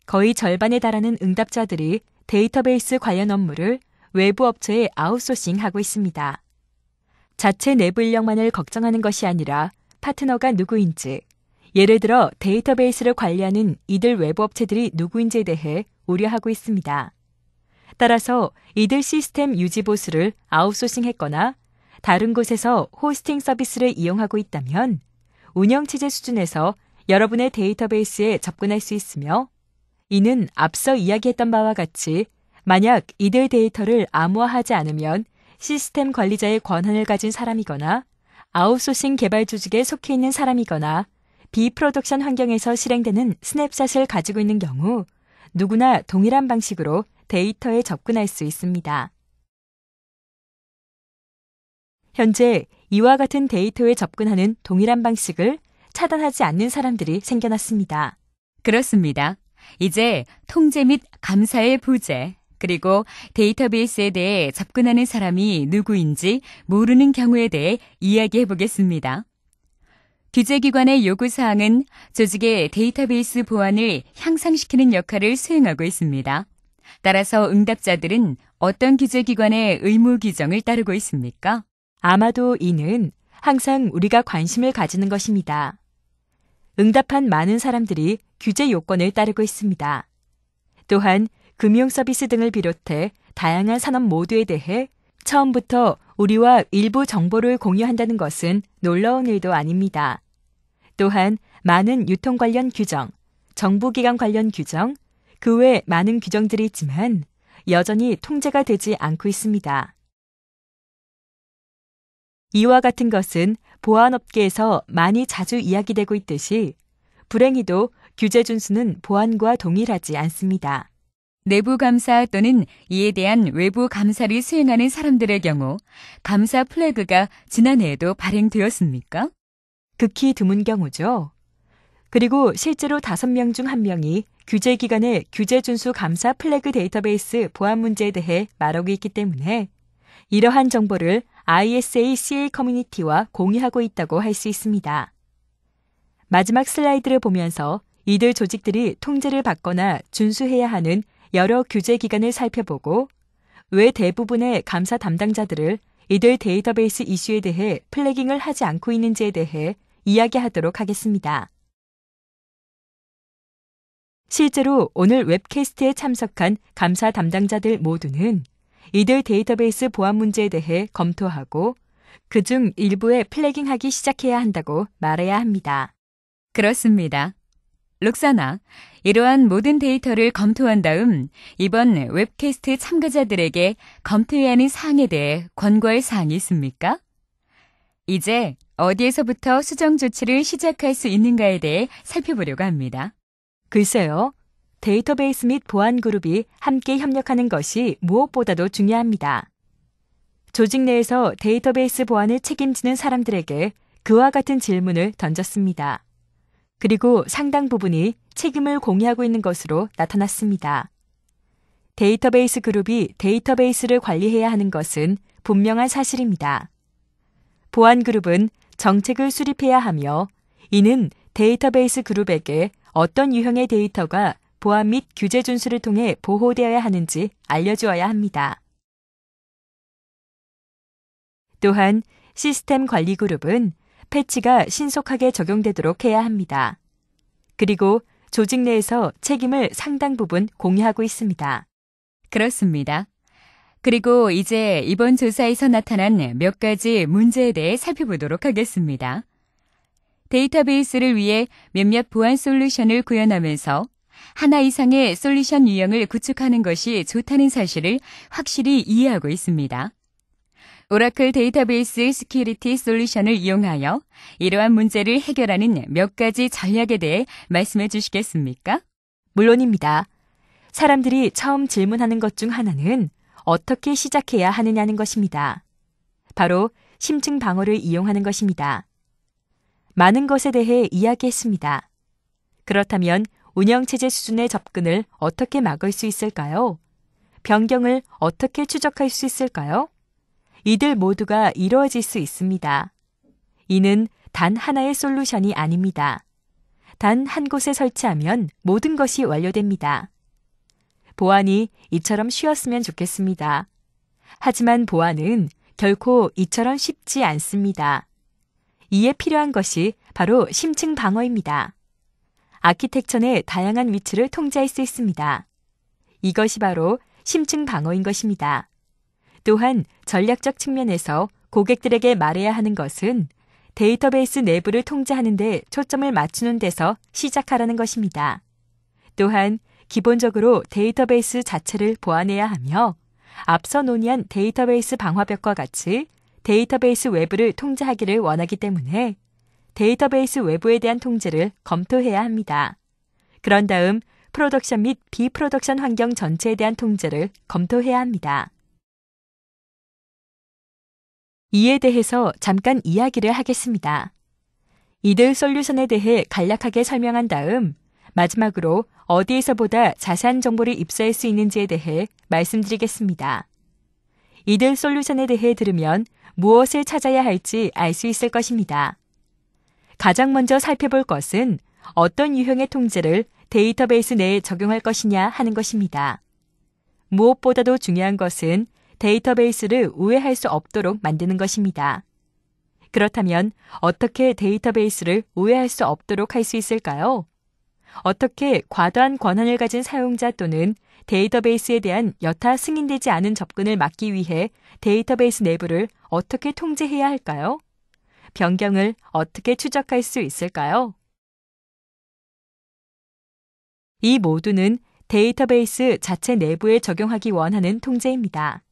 거의 절반에 달하는 응답자들이 데이터베이스 관련 업무를 외부 업체에 아웃소싱하고 있습니다. 자체 내부 인력만을 걱정하는 것이 아니라 파트너가 누구인지, 예를 들어 데이터베이스를 관리하는 이들 외부 업체들이 누구인지에 대해 우려하고 있습니다. 따라서 이들 시스템 유지 보수를 아웃소싱했거나 다른 곳에서 호스팅 서비스를 이용하고 있다면 운영체제 수준에서 여러분의 데이터베이스에 접근할 수 있으며, 이는 앞서 이야기했던 바와 같이 만약 이들 데이터를 암호화하지 않으면 시스템 관리자의 권한을 가진 사람이거나 아웃소싱 개발 조직에 속해 있는 사람이거나 비프로덕션 환경에서 실행되는 스냅샷을 가지고 있는 경우 누구나 동일한 방식으로 데이터에 접근할 수 있습니다. 현재 이와 같은 데이터에 접근하는 동일한 방식을 차단하지 않는 사람들이 생겨났습니다. 그렇습니다. 이제 통제 및 감사의 부재, 그리고 데이터베이스에 대해 접근하는 사람이 누구인지 모르는 경우에 대해 이야기해 보겠습니다. 규제기관의 요구사항은 조직의 데이터베이스 보안을 향상시키는 역할을 수행하고 있습니다. 따라서 응답자들은 어떤 규제기관의 의무 규정을 따르고 있습니까? 아마도 이는 항상 우리가 관심을 가지는 것입니다. 응답한 많은 사람들이 규제 요건을 따르고 있습니다. 또한 금융 서비스 등을 비롯해 다양한 산업 모두에 대해 처음부터 우리와 일부 정보를 공유한다는 것은 놀라운 일도 아닙니다. 또한 많은 유통 관련 규정, 정부기관 관련 규정, 그 외 많은 규정들이 있지만 여전히 통제가 되지 않고 있습니다. 이와 같은 것은 보안업계에서 많이 자주 이야기되고 있듯이 불행히도 규제 준수는 보안과 동일하지 않습니다. 내부 감사 또는 이에 대한 외부 감사를 수행하는 사람들의 경우 감사 플래그가 지난해에도 발행되었습니까? 극히 드문 경우죠. 그리고 실제로 5명 중 1명이 규제기관의 규제 준수 감사 플래그 데이터베이스 보안 문제에 대해 말하고 있기 때문에 이러한 정보를 ISA CA 커뮤니티와 공유하고 있다고 할 수 있습니다. 마지막 슬라이드를 보면서 이들 조직들이 통제를 받거나 준수해야 하는 여러 규제 기관을 살펴보고 왜 대부분의 감사 담당자들을 이들 데이터베이스 이슈에 대해 플래깅을 하지 않고 있는지에 대해 이야기하도록 하겠습니다. 실제로 오늘 웹캐스트에 참석한 감사 담당자들 모두는 이들 데이터베이스 보안 문제에 대해 검토하고 그중 일부에 플래깅하기 시작해야 한다고 말해야 합니다. 그렇습니다. 록사나, 이러한 모든 데이터를 검토한 다음 이번 웹캐스트 참가자들에게 검토해야 하는 사항에 대해 권고할 사항이 있습니까? 이제 어디에서부터 수정 조치를 시작할 수 있는가에 대해 살펴보려고 합니다. 글쎄요. 데이터베이스 및 보안 그룹이 함께 협력하는 것이 무엇보다도 중요합니다. 조직 내에서 데이터베이스 보안을 책임지는 사람들에게 그와 같은 질문을 던졌습니다. 그리고 상당 부분이 책임을 공유하고 있는 것으로 나타났습니다. 데이터베이스 그룹이 데이터베이스를 관리해야 하는 것은 분명한 사실입니다. 보안 그룹은 정책을 수립해야 하며 이는 데이터베이스 그룹에게 어떤 유형의 데이터가 보안 및 규제 준수를 통해 보호되어야 하는지 알려주어야 합니다. 또한 시스템 관리 그룹은 패치가 신속하게 적용되도록 해야 합니다. 그리고 조직 내에서 책임을 상당 부분 공유하고 있습니다. 그렇습니다. 그리고 이제 이번 조사에서 나타난 몇 가지 문제에 대해 살펴보도록 하겠습니다. 데이터베이스를 위해 몇몇 보안 솔루션을 구현하면서 하나 이상의 솔루션 유형을 구축하는 것이 좋다는 사실을 확실히 이해하고 있습니다. 오라클 데이터베이스 시큐리티 솔루션을 이용하여 이러한 문제를 해결하는 몇 가지 전략에 대해 말씀해 주시겠습니까? 물론입니다. 사람들이 처음 질문하는 것 중 하나는 어떻게 시작해야 하느냐는 것입니다. 바로 심층 방어를 이용하는 것입니다. 많은 것에 대해 이야기했습니다. 그렇다면 운영체제 수준의 접근을 어떻게 막을 수 있을까요? 변경을 어떻게 추적할 수 있을까요? 이들 모두가 이루어질 수 있습니다. 이는 단 하나의 솔루션이 아닙니다. 단 한 곳에 설치하면 모든 것이 완료됩니다. 보안이 이처럼 쉬웠으면 좋겠습니다. 하지만 보안은 결코 이처럼 쉽지 않습니다. 이에 필요한 것이 바로 심층 방어입니다. 아키텍처의 다양한 위치를 통제할 수 있습니다. 이것이 바로 심층 방어인 것입니다. 또한 전략적 측면에서 고객들에게 말해야 하는 것은 데이터베이스 내부를 통제하는 데 초점을 맞추는 데서 시작하라는 것입니다. 또한 기본적으로 데이터베이스 자체를 보완해야 하며 앞서 논의한 데이터베이스 방화벽과 같이 데이터베이스 외부를 통제하기를 원하기 때문에 데이터베이스 외부에 대한 통제를 검토해야 합니다. 그런 다음 프로덕션 및 비프로덕션 환경 전체에 대한 통제를 검토해야 합니다. 이에 대해서 잠깐 이야기를 하겠습니다. 이들 솔루션에 대해 간략하게 설명한 다음 마지막으로 어디에서보다 자세한 정보를 입수할 수 있는지에 대해 말씀드리겠습니다. 이들 솔루션에 대해 들으면 무엇을 찾아야 할지 알 수 있을 것입니다. 가장 먼저 살펴볼 것은 어떤 유형의 통제를 데이터베이스 내에 적용할 것이냐 하는 것입니다. 무엇보다도 중요한 것은 데이터베이스를 우회할 수 없도록 만드는 것입니다. 그렇다면 어떻게 데이터베이스를 우회할 수 없도록 할 수 있을까요? 어떻게 과도한 권한을 가진 사용자 또는 데이터베이스에 대한 여타 승인되지 않은 접근을 막기 위해 데이터베이스 내부를 어떻게 통제해야 할까요? 변경을 어떻게 추적할 수 있을까요? 이 모두는 데이터베이스 자체 내부에 적용하기 원하는 통제입니다.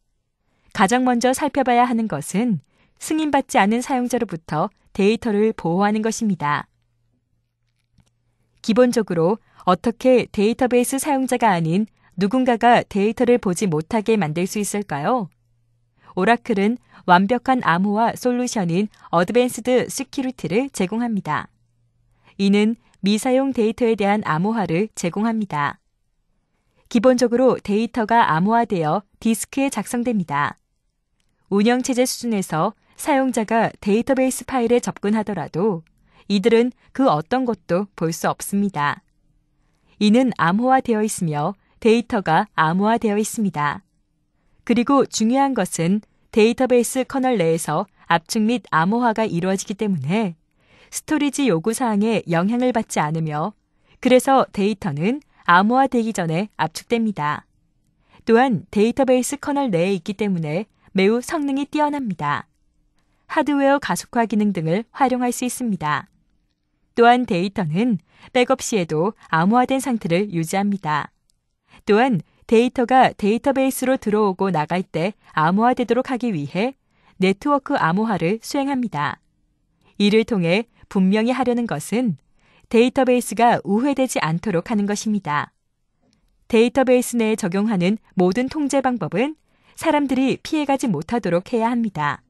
가장 먼저 살펴봐야 하는 것은 승인받지 않은 사용자로부터 데이터를 보호하는 것입니다. 기본적으로 어떻게 데이터베이스 사용자가 아닌 누군가가 데이터를 보지 못하게 만들 수 있을까요? 오라클은 완벽한 암호화 솔루션인 어드밴스드 시큐리티를 제공합니다. 이는 미사용 데이터에 대한 암호화를 제공합니다. 기본적으로 데이터가 암호화되어 디스크에 작성됩니다. 운영체제 수준에서 사용자가 데이터베이스 파일에 접근하더라도 이들은 그 어떤 것도 볼 수 없습니다. 이는 암호화되어 있으며 데이터가 암호화되어 있습니다. 그리고 중요한 것은 데이터베이스 커널 내에서 압축 및 암호화가 이루어지기 때문에 스토리지 요구사항에 영향을 받지 않으며 그래서 데이터는 암호화되기 전에 압축됩니다. 또한 데이터베이스 커널 내에 있기 때문에 매우 성능이 뛰어납니다. 하드웨어 가속화 기능 등을 활용할 수 있습니다. 또한 데이터는 백업 시에도 암호화된 상태를 유지합니다. 또한 데이터가 데이터베이스로 들어오고 나갈 때 암호화되도록 하기 위해 네트워크 암호화를 수행합니다. 이를 통해 분명히 하려는 것은 데이터베이스가 우회되지 않도록 하는 것입니다. 데이터베이스 내에 적용하는 모든 통제 방법은 사람들이 피해가지 못하도록 해야 합니다.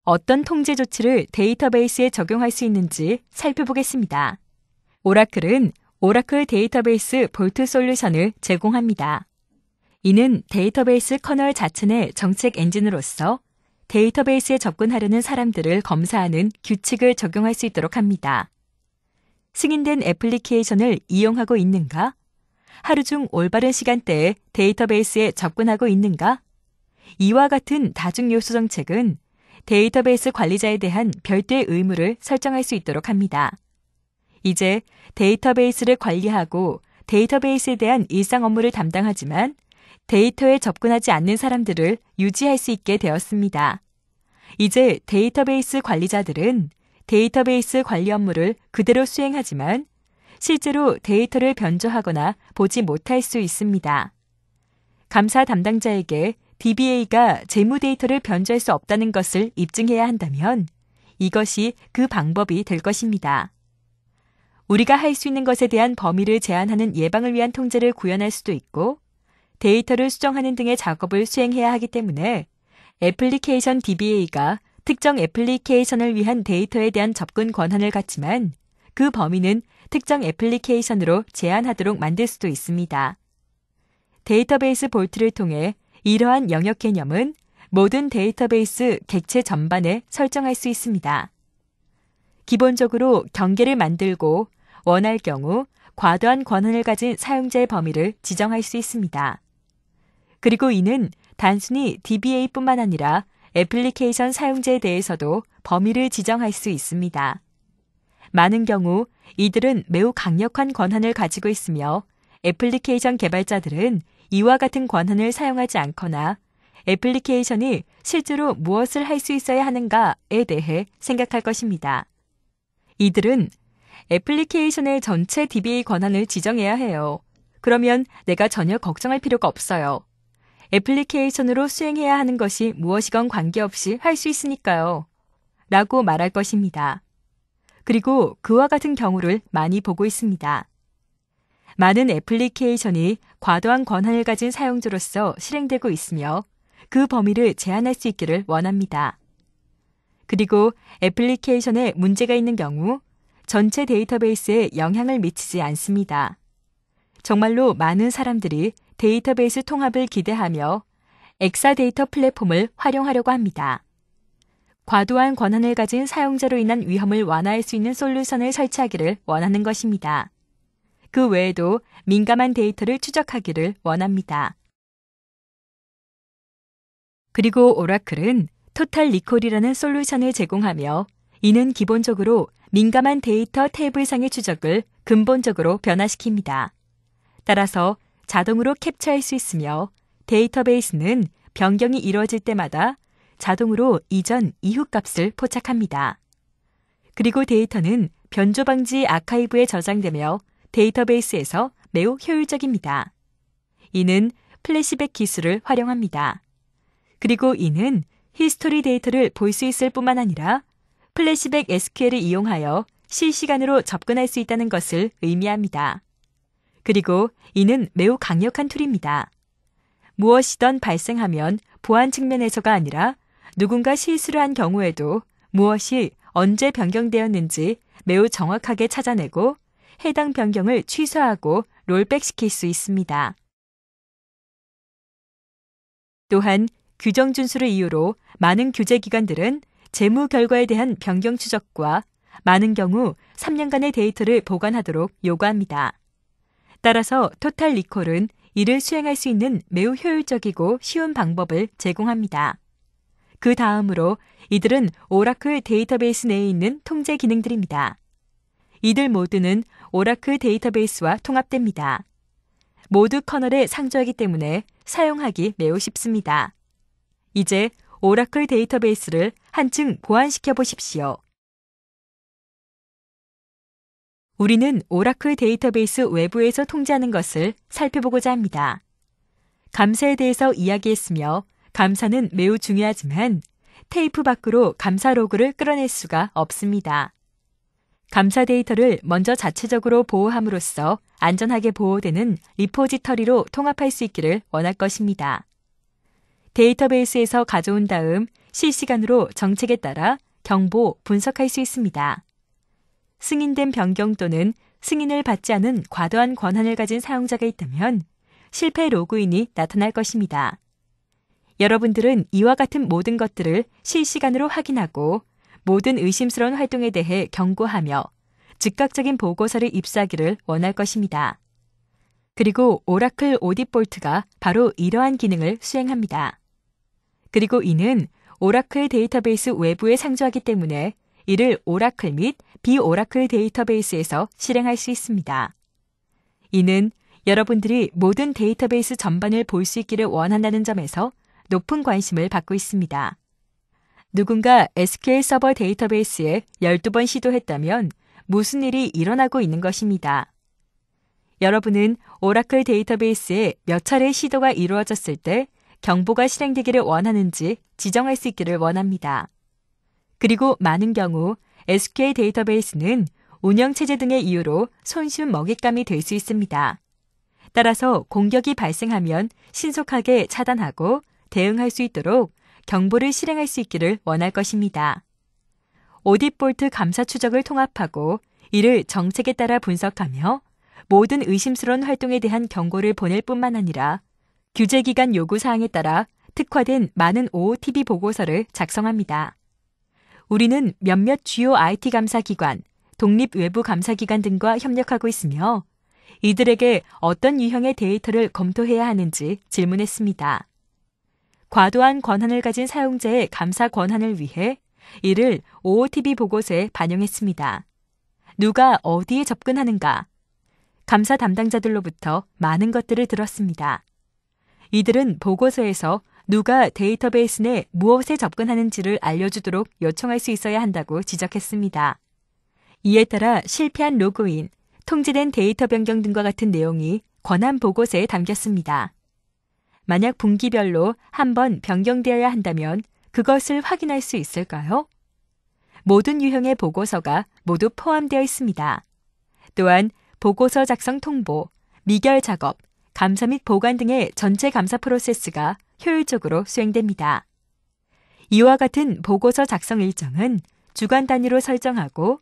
어떤 통제 조치를 데이터베이스에 적용할 수 있는지 살펴보겠습니다. 오라클은 오라클 데이터베이스 볼트 솔루션을 제공합니다. 이는 데이터베이스 커널 자체 내 정책 엔진으로서 데이터베이스에 접근하려는 사람들을 검사하는 규칙을 적용할 수 있도록 합니다. 승인된 애플리케이션을 이용하고 있는가? 하루 중 올바른 시간대에 데이터베이스에 접근하고 있는가? 이와 같은 다중 요소 정책은 데이터베이스 관리자에 대한 별도의 의무를 설정할 수 있도록 합니다. 이제 데이터베이스를 관리하고 데이터베이스에 대한 일상 업무를 담당하지만 데이터에 접근하지 않는 사람들을 유지할 수 있게 되었습니다. 이제 데이터베이스 관리자들은 데이터베이스 관리 업무를 그대로 수행하지만 실제로 데이터를 변조하거나 보지 못할 수 있습니다. 감사 담당자에게 DBA가 재무 데이터를 변조할 수 없다는 것을 입증해야 한다면 이것이 그 방법이 될 것입니다. 우리가 할 수 있는 것에 대한 범위를 제한하는 예방을 위한 통제를 구현할 수도 있고 데이터를 수정하는 등의 작업을 수행해야 하기 때문에 애플리케이션 DBA가 특정 애플리케이션을 위한 데이터에 대한 접근 권한을 갖지만 그 범위는 특정 애플리케이션으로 제한하도록 만들 수도 있습니다. 데이터베이스 볼트를 통해 이러한 영역 개념은 모든 데이터베이스 객체 전반에 설정할 수 있습니다. 기본적으로 경계를 만들고 원할 경우 과도한 권한을 가진 사용자의 범위를 지정할 수 있습니다. 그리고 이는 단순히 DBA뿐만 아니라 애플리케이션 사용자에 대해서도 범위를 지정할 수 있습니다. 많은 경우 이들은 매우 강력한 권한을 가지고 있으며 애플리케이션 개발자들은 이와 같은 권한을 사용하지 않거나 애플리케이션이 실제로 무엇을 할 수 있어야 하는가에 대해 생각할 것입니다. 이들은 애플리케이션의 전체 DBA 권한을 지정해야 해요. 그러면 내가 전혀 걱정할 필요가 없어요. 애플리케이션으로 수행해야 하는 것이 무엇이건 관계없이 할 수 있으니까요. 라고 말할 것입니다. 그리고 그와 같은 경우를 많이 보고 있습니다. 많은 애플리케이션이 과도한 권한을 가진 사용자로서 실행되고 있으며 그 범위를 제한할 수 있기를 원합니다. 그리고 애플리케이션에 문제가 있는 경우 전체 데이터베이스에 영향을 미치지 않습니다. 정말로 많은 사람들이 데이터베이스 통합을 기대하며 엑사데이터 플랫폼을 활용하려고 합니다. 과도한 권한을 가진 사용자로 인한 위험을 완화할 수 있는 솔루션을 설치하기를 원하는 것입니다. 그 외에도 민감한 데이터를 추적하기를 원합니다. 그리고 오라클은 토탈 리콜이라는 솔루션을 제공하며 이는 기본적으로 민감한 데이터 테이블상의 추적을 근본적으로 변화시킵니다. 따라서 자동으로 캡처할 수 있으며 데이터베이스는 변경이 이루어질 때마다 자동으로 이전, 이후 값을 포착합니다. 그리고 데이터는 변조 방지 아카이브에 저장되며 데이터베이스에서 매우 효율적입니다. 이는 플래시백 기술을 활용합니다. 그리고 이는 히스토리 데이터를 볼 수 있을 뿐만 아니라 플래시백 SQL을 이용하여 실시간으로 접근할 수 있다는 것을 의미합니다. 그리고 이는 매우 강력한 툴입니다. 무엇이든 발생하면 보안 측면에서가 아니라 누군가 실수를 한 경우에도 무엇이 언제 변경되었는지 매우 정확하게 찾아내고 해당 변경을 취소하고 롤백시킬 수 있습니다. 또한 규정 준수를 이유로 많은 규제기관들은 재무 결과에 대한 변경 추적과 많은 경우 3년간의 데이터를 보관하도록 요구합니다. 따라서 토탈 리콜은 이를 수행할 수 있는 매우 효율적이고 쉬운 방법을 제공합니다. 그 다음으로 이들은 오라클 데이터베이스 내에 있는 통제 기능들입니다. 이들 모두는 오라클 데이터베이스와 통합됩니다. 모두 커널에 상주하기 때문에 사용하기 매우 쉽습니다. 이제 오라클 데이터베이스를 한층 보완시켜 보십시오. 우리는 오라클 데이터베이스 외부에서 통제하는 것을 살펴보고자 합니다. 감사에 대해서 이야기했으며 감사는 매우 중요하지만 테이프 밖으로 감사 로그를 끌어낼 수가 없습니다. 감사 데이터를 먼저 자체적으로 보호함으로써 안전하게 보호되는 리포지터리로 통합할 수 있기를 원할 것입니다. 데이터베이스에서 가져온 다음 실시간으로 정책에 따라 경보, 분석할 수 있습니다. 승인된 변경 또는 승인을 받지 않은 과도한 권한을 가진 사용자가 있다면 실패 로그인이 나타날 것입니다. 여러분들은 이와 같은 모든 것들을 실시간으로 확인하고 모든 의심스러운 활동에 대해 경고하며 즉각적인 보고서를 입수하기를 원할 것입니다. 그리고 오라클 오딧 볼트가 바로 이러한 기능을 수행합니다. 그리고 이는 오라클 데이터베이스 외부에 상주하기 때문에 이를 오라클 및 비오라클 데이터베이스에서 실행할 수 있습니다. 이는 여러분들이 모든 데이터베이스 전반을 볼 수 있기를 원한다는 점에서 높은 관심을 받고 있습니다. 누군가 SQL 서버 데이터베이스에 12번 시도했다면 무슨 일이 일어나고 있는 것입니다. 여러분은 오라클 데이터베이스에 몇 차례 시도가 이루어졌을 때 경보가 실행되기를 원하는지 지정할 수 있기를 원합니다. 그리고 많은 경우 SQL 데이터베이스는 운영체제 등의 이유로 손쉬운 먹잇감이 될 수 있습니다. 따라서 공격이 발생하면 신속하게 차단하고 대응할 수 있도록 경보를 실행할 수 있기를 원할 것입니다. 오딧 볼트 감사 추적을 통합하고 이를 정책에 따라 분석하며 모든 의심스러운 활동에 대한 경고를 보낼 뿐만 아니라 규제기관 요구사항에 따라 특화된 많은 OOTB 보고서를 작성합니다. 우리는 몇몇 주요 IT 감사기관, 독립 외부 감사기관 등과 협력하고 있으며 이들에게 어떤 유형의 데이터를 검토해야 하는지 질문했습니다. 과도한 권한을 가진 사용자의 감사 권한을 위해 이를 OOTB 보고서에 반영했습니다. 누가 어디에 접근하는가? 감사 담당자들로부터 많은 것들을 들었습니다. 이들은 보고서에서 누가 데이터베이스 내 무엇에 접근하는지를 알려주도록 요청할 수 있어야 한다고 지적했습니다. 이에 따라 실패한 로그인, 통제된 데이터 변경 등과 같은 내용이 권한 보고서에 담겼습니다. 만약 분기별로 한 번 변경되어야 한다면 그것을 확인할 수 있을까요? 모든 유형의 보고서가 모두 포함되어 있습니다. 또한 보고서 작성 통보, 미결 작업, 감사 및 보관 등의 전체 감사 프로세스가 효율적으로 수행됩니다. 이와 같은 보고서 작성 일정은 주간 단위로 설정하고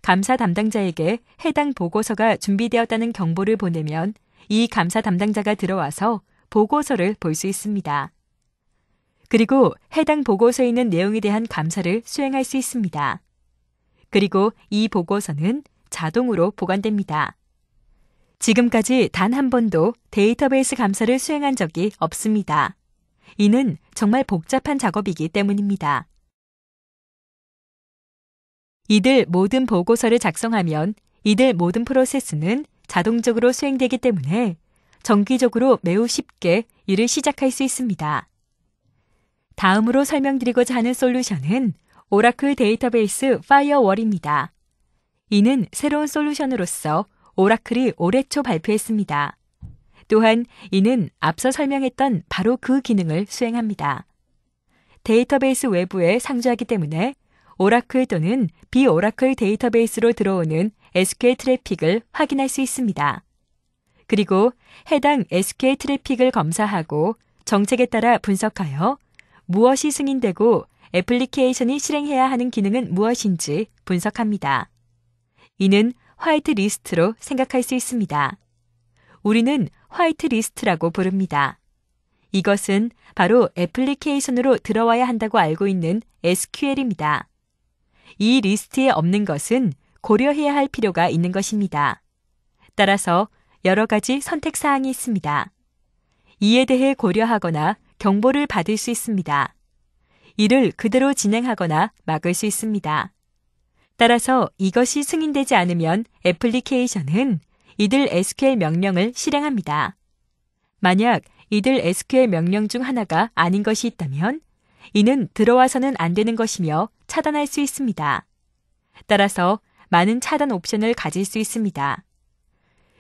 감사 담당자에게 해당 보고서가 준비되었다는 경보를 보내면 이 감사 담당자가 들어와서 보고서를 볼 수 있습니다. 그리고 해당 보고서에 있는 내용에 대한 감사를 수행할 수 있습니다. 그리고 이 보고서는 자동으로 보관됩니다. 지금까지 단 한 번도 데이터베이스 감사를 수행한 적이 없습니다. 이는 정말 복잡한 작업이기 때문입니다. 이들 모든 보고서를 작성하면 이들 모든 프로세스는 자동적으로 수행되기 때문에 정기적으로 매우 쉽게 일을 시작할 수 있습니다. 다음으로 설명드리고자 하는 솔루션은 오라클 데이터베이스 파이어월입니다. 이는 새로운 솔루션으로서 오라클이 올해 초 발표했습니다. 또한 이는 앞서 설명했던 바로 그 기능을 수행합니다. 데이터베이스 외부에 상주하기 때문에 오라클 또는 비오라클 데이터베이스로 들어오는 SQL 트래픽을 확인할 수 있습니다. 그리고 해당 SQL 트래픽을 검사하고 정책에 따라 분석하여 무엇이 승인되고 애플리케이션이 실행해야 하는 기능은 무엇인지 분석합니다. 이는 화이트 리스트로 생각할 수 있습니다. 우리는 화이트 리스트라고 부릅니다. 이것은 바로 애플리케이션으로 들어와야 한다고 알고 있는 SQL입니다. 이 리스트에 없는 것은 고려해야 할 필요가 있는 것입니다. 따라서 여러 가지 선택 사항이 있습니다. 이에 대해 고려하거나 경보를 받을 수 있습니다. 이를 그대로 진행하거나 막을 수 있습니다. 따라서 이것이 승인되지 않으면 애플리케이션은 이들 SQL 명령을 실행합니다. 만약 이들 SQL 명령 중 하나가 아닌 것이 있다면 이는 들어와서는 안 되는 것이며 차단할 수 있습니다. 따라서 많은 차단 옵션을 가질 수 있습니다.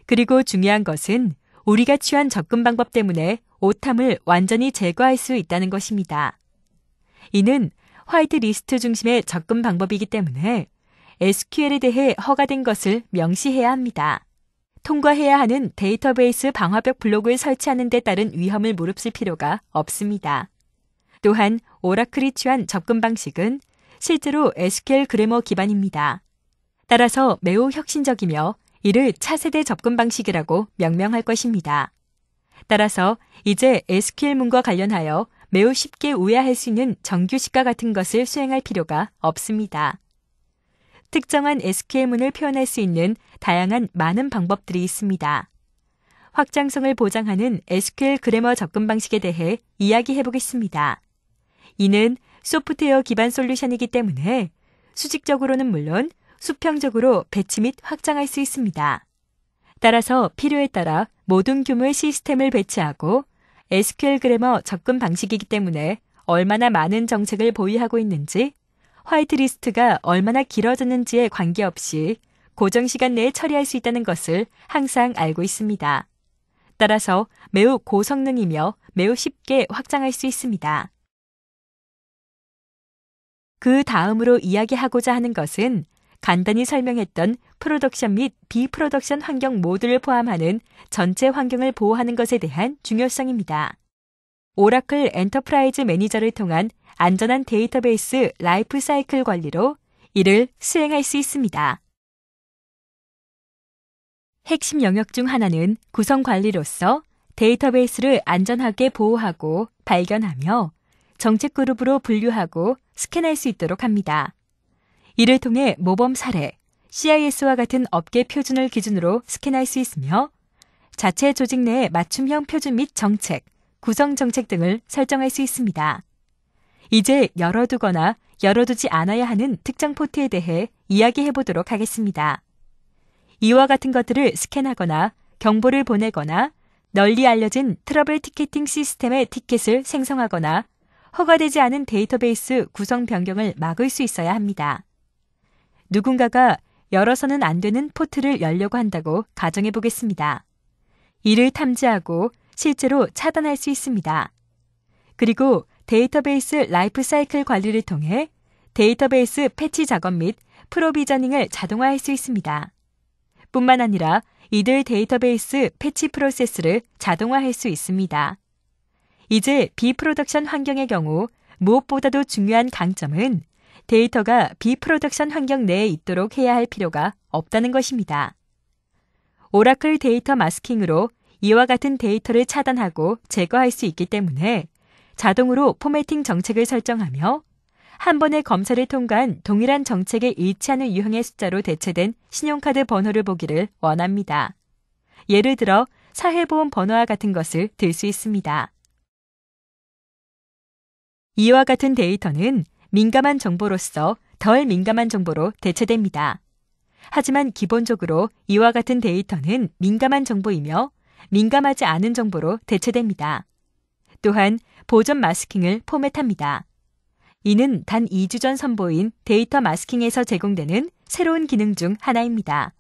그리고 중요한 것은 우리가 취한 접근 방법 때문에 오탐을 완전히 제거할 수 있다는 것입니다. 이는 화이트 리스트 중심의 접근 방법이기 때문에 SQL에 대해 허가된 것을 명시해야 합니다. 통과해야 하는 데이터베이스 방화벽 블록을 설치하는 데 따른 위험을 무릅쓸 필요가 없습니다. 또한 오라클이 취한 접근 방식은 실제로 SQL 그래머 기반입니다. 따라서 매우 혁신적이며 이를 차세대 접근 방식이라고 명명할 것입니다. 따라서 이제 SQL문과 관련하여 매우 쉽게 우회할 수 있는 정규식과 같은 것을 수행할 필요가 없습니다. 특정한 SQL문을 표현할 수 있는 다양한 많은 방법들이 있습니다. 확장성을 보장하는 SQL 그래머 접근 방식에 대해 이야기해 보겠습니다. 이는 소프트웨어 기반 솔루션이기 때문에 수직적으로는 물론 수평적으로 배치 및 확장할 수 있습니다. 따라서 필요에 따라 모든 규모의 시스템을 배치하고 SQL 그래머 접근 방식이기 때문에 얼마나 많은 정책을 보유하고 있는지, 화이트리스트가 얼마나 길어졌는지에 관계없이 고정 시간 내에 처리할 수 있다는 것을 항상 알고 있습니다. 따라서 매우 고성능이며 매우 쉽게 확장할 수 있습니다. 그 다음으로 이야기하고자 하는 것은 간단히 설명했던 프로덕션 및 비프로덕션 환경 모두를 포함하는 전체 환경을 보호하는 것에 대한 중요성입니다. 오라클 엔터프라이즈 매니저를 통한 안전한 데이터베이스 라이프 사이클 관리로 이를 수행할 수 있습니다. 핵심 영역 중 하나는 구성 관리로서 데이터베이스를 안전하게 보호하고 발견하며 정책 그룹으로 분류하고 스캔할 수 있도록 합니다. 이를 통해 모범 사례, CIS와 같은 업계 표준을 기준으로 스캔할 수 있으며 자체 조직 내의 맞춤형 표준 및 정책, 구성 정책 등을 설정할 수 있습니다. 이제 열어두거나 열어두지 않아야 하는 특정 포트에 대해 이야기해 보도록 하겠습니다. 이와 같은 것들을 스캔하거나 경보를 보내거나 널리 알려진 트러블 티켓팅 시스템의 티켓을 생성하거나 허가되지 않은 데이터베이스 구성 변경을 막을 수 있어야 합니다. 누군가가 열어서는 안 되는 포트를 열려고 한다고 가정해 보겠습니다. 이를 탐지하고 실제로 차단할 수 있습니다. 그리고 데이터베이스 라이프 사이클 관리를 통해 데이터베이스 패치 작업 및 프로비저닝을 자동화할 수 있습니다. 뿐만 아니라 이들 데이터베이스 패치 프로세스를 자동화할 수 있습니다. 이제 비프로덕션 환경의 경우 무엇보다도 중요한 강점은 데이터가 비프로덕션 환경 내에 있도록 해야 할 필요가 없다는 것입니다. 오라클 데이터 마스킹으로 이와 같은 데이터를 차단하고 제거할 수 있기 때문에 자동으로 포매팅 정책을 설정하며 한 번의 검사를 통과한 동일한 정책에 일치하는 유형의 숫자로 대체된 신용카드 번호를 보기를 원합니다. 예를 들어 사회보험 번호와 같은 것을 들 수 있습니다. 이와 같은 데이터는 민감한 정보로서 덜 민감한 정보로 대체됩니다. 하지만 기본적으로 이와 같은 데이터는 민감한 정보이며 민감하지 않은 정보로 대체됩니다. 또한 보존 마스킹을 포맷합니다. 이는 단 2주 전 선보인 데이터 마스킹에서 제공되는 새로운 기능 중 하나입니다.